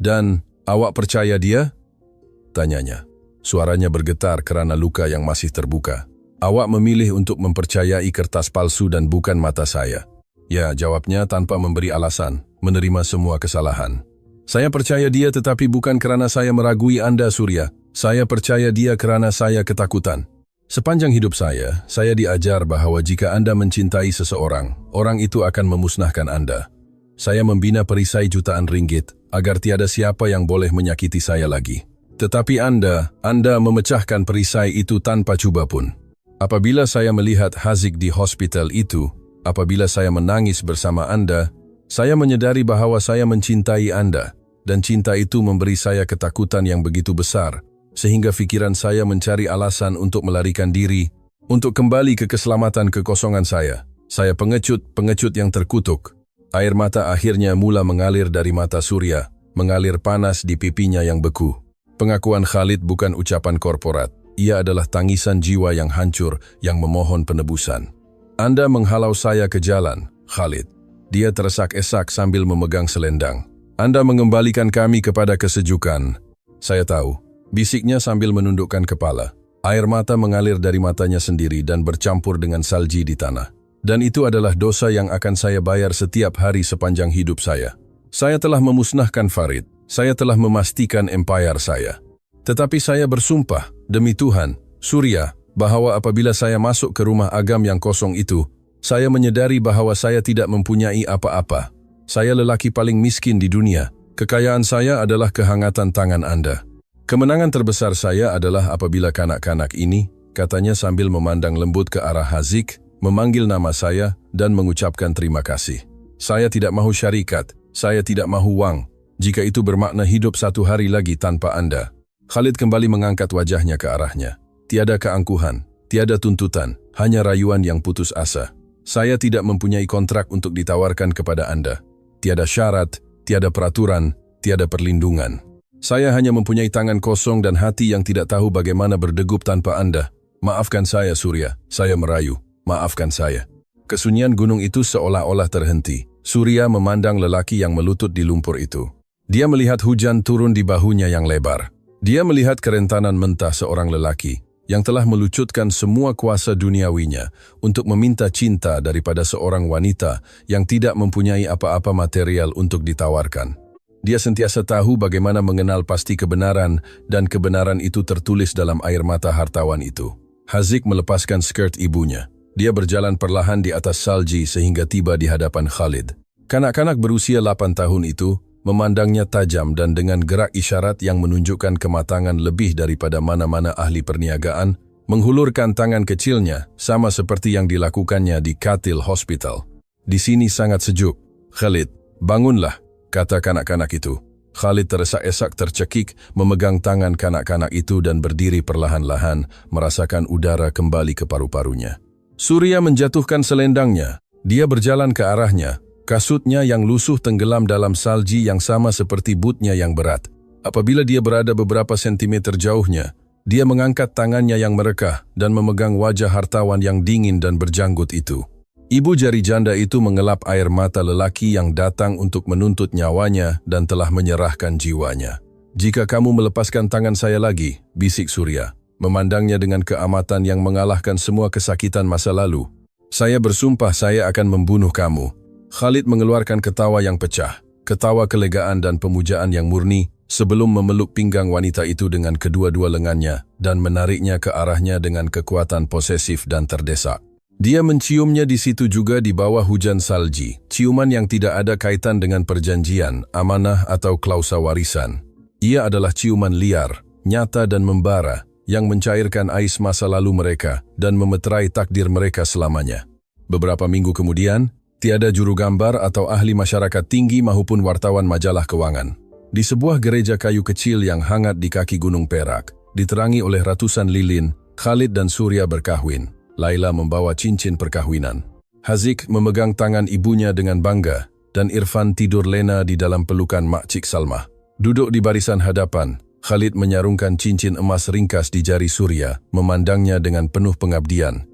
"Dan, awak percaya dia?" tanyanya. Suaranya bergetar kerana luka yang masih terbuka. "Awak memilih untuk mempercayai kertas palsu dan bukan mata saya." "Ya," jawabnya tanpa memberi alasan, menerima semua kesalahan. "Saya percaya dia tetapi bukan kerana saya meragui Anda, Surya. Saya percaya dia kerana saya ketakutan. Sepanjang hidup saya diajar bahawa jika Anda mencintai seseorang, orang itu akan memusnahkan Anda. Saya membina perisai jutaan ringgit agar tiada siapa yang boleh menyakiti saya lagi. Tetapi Anda memecahkan perisai itu tanpa cuba pun. Apabila saya melihat Haziq di hospital itu, apabila saya menangis bersama Anda, saya menyadari bahawa saya mencintai Anda, dan cinta itu memberi saya ketakutan yang begitu besar, sehingga fikiran saya mencari alasan untuk melarikan diri, untuk kembali ke keselamatan kekosongan saya. Saya pengecut yang terkutuk." Air mata akhirnya mula mengalir dari mata Surya, mengalir panas di pipinya yang beku. Pengakuan Khalid bukan ucapan korporat, ia adalah tangisan jiwa yang hancur yang memohon penebusan. "Anda menghalau saya ke jalan, Khalid. Dia teresak-esak sambil memegang selendang. Anda mengembalikan kami kepada kesejukan. Saya tahu, bisiknya sambil menundukkan kepala. Air mata mengalir dari matanya sendiri dan bercampur dengan salji di tanah. Dan itu adalah dosa yang akan saya bayar setiap hari sepanjang hidup saya. Saya telah memusnahkan Farid. Saya telah memastikan empire saya. Tetapi saya bersumpah, demi Tuhan, Surya, bahwa apabila saya masuk ke rumah agam yang kosong itu, saya menyadari bahwa saya tidak mempunyai apa-apa. Saya lelaki paling miskin di dunia. Kekayaan saya adalah kehangatan tangan Anda. Kemenangan terbesar saya adalah apabila kanak-kanak ini, katanya sambil memandang lembut ke arah Haziq, memanggil nama saya dan mengucapkan terima kasih. Saya tidak mahu syarikat, saya tidak mahu wang, jika itu bermakna hidup satu hari lagi tanpa Anda. Khalid kembali mengangkat wajahnya ke arahnya. Tiada keangkuhan, tiada tuntutan, hanya rayuan yang putus asa. Saya tidak mempunyai kontrak untuk ditawarkan kepada Anda. Tiada syarat, tiada peraturan, tiada perlindungan. Saya hanya mempunyai tangan kosong dan hati yang tidak tahu bagaimana berdegup tanpa Anda. Maafkan saya, Surya. Saya merayu. Maafkan saya. Kesunyian gunung itu seolah-olah terhenti. Surya memandang lelaki yang melutut di lumpur itu. Dia melihat hujan turun di bahunya yang lebar. Dia melihat kerentanan mentah seorang lelaki yang telah melucutkan semua kuasa duniawinya untuk meminta cinta daripada seorang wanita yang tidak mempunyai apa-apa material untuk ditawarkan. Dia sentiasa tahu bagaimana mengenal pasti kebenaran, dan kebenaran itu tertulis dalam air mata hartawan itu. Haziq melepaskan skirt ibunya. Dia berjalan perlahan di atas salji sehingga tiba di hadapan Khalid. Kanak-kanak berusia 8 tahun itu memandangnya tajam dan dengan gerak isyarat yang menunjukkan kematangan lebih daripada mana-mana ahli perniagaan, menghulurkan tangan kecilnya sama seperti yang dilakukannya di Katil Hospital. Di sini sangat sejuk. Khalid, bangunlah, kata kanak-kanak itu. Khalid teresak-esak tercekik memegang tangan kanak-kanak itu dan berdiri perlahan-lahan, merasakan udara kembali ke paru-parunya. Surya menjatuhkan selendangnya. Dia berjalan ke arahnya. Kasutnya yang lusuh tenggelam dalam salji yang sama seperti bootnya yang berat. Apabila dia berada beberapa sentimeter jauhnya, dia mengangkat tangannya yang merekah dan memegang wajah hartawan yang dingin dan berjanggut itu. Ibu jari janda itu mengelap air mata lelaki yang datang untuk menuntut nyawanya dan telah menyerahkan jiwanya. Jika kamu melepaskan tangan saya lagi, bisik Surya, memandangnya dengan keamatan yang mengalahkan semua kesakitan masa lalu, saya bersumpah saya akan membunuh kamu. Khalid mengeluarkan ketawa yang pecah, ketawa kelegaan dan pemujaan yang murni, sebelum memeluk pinggang wanita itu dengan kedua-dua lengannya dan menariknya ke arahnya dengan kekuatan posesif dan terdesak. Dia menciumnya di situ juga di bawah hujan salji, ciuman yang tidak ada kaitan dengan perjanjian, amanah atau klausa warisan. Ia adalah ciuman liar, nyata dan membara, yang mencairkan ais masa lalu mereka dan memeterai takdir mereka selamanya. Beberapa minggu kemudian, tiada juru gambar atau ahli masyarakat tinggi maupun wartawan majalah keuangan. Di sebuah gereja kayu kecil yang hangat di kaki Gunung Perak, diterangi oleh ratusan lilin, Khalid dan Surya berkahwin. Laila membawa cincin perkahwinan. Haziq memegang tangan ibunya dengan bangga, dan Irfan tidur lena di dalam pelukan Makcik Salmah. Duduk di barisan hadapan, Khalid menyarungkan cincin emas ringkas di jari Surya, memandangnya dengan penuh pengabdian.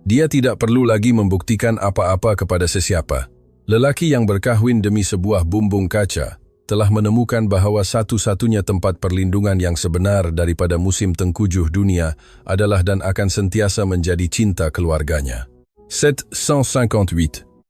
Dia tidak perlu lagi membuktikan apa-apa kepada sesiapa. Lelaki yang berkahwin demi sebuah bumbung kaca telah menemukan bahwa satu-satunya tempat perlindungan yang sebenar daripada musim tengkujuh dunia adalah dan akan sentiasa menjadi cinta keluarganya. 758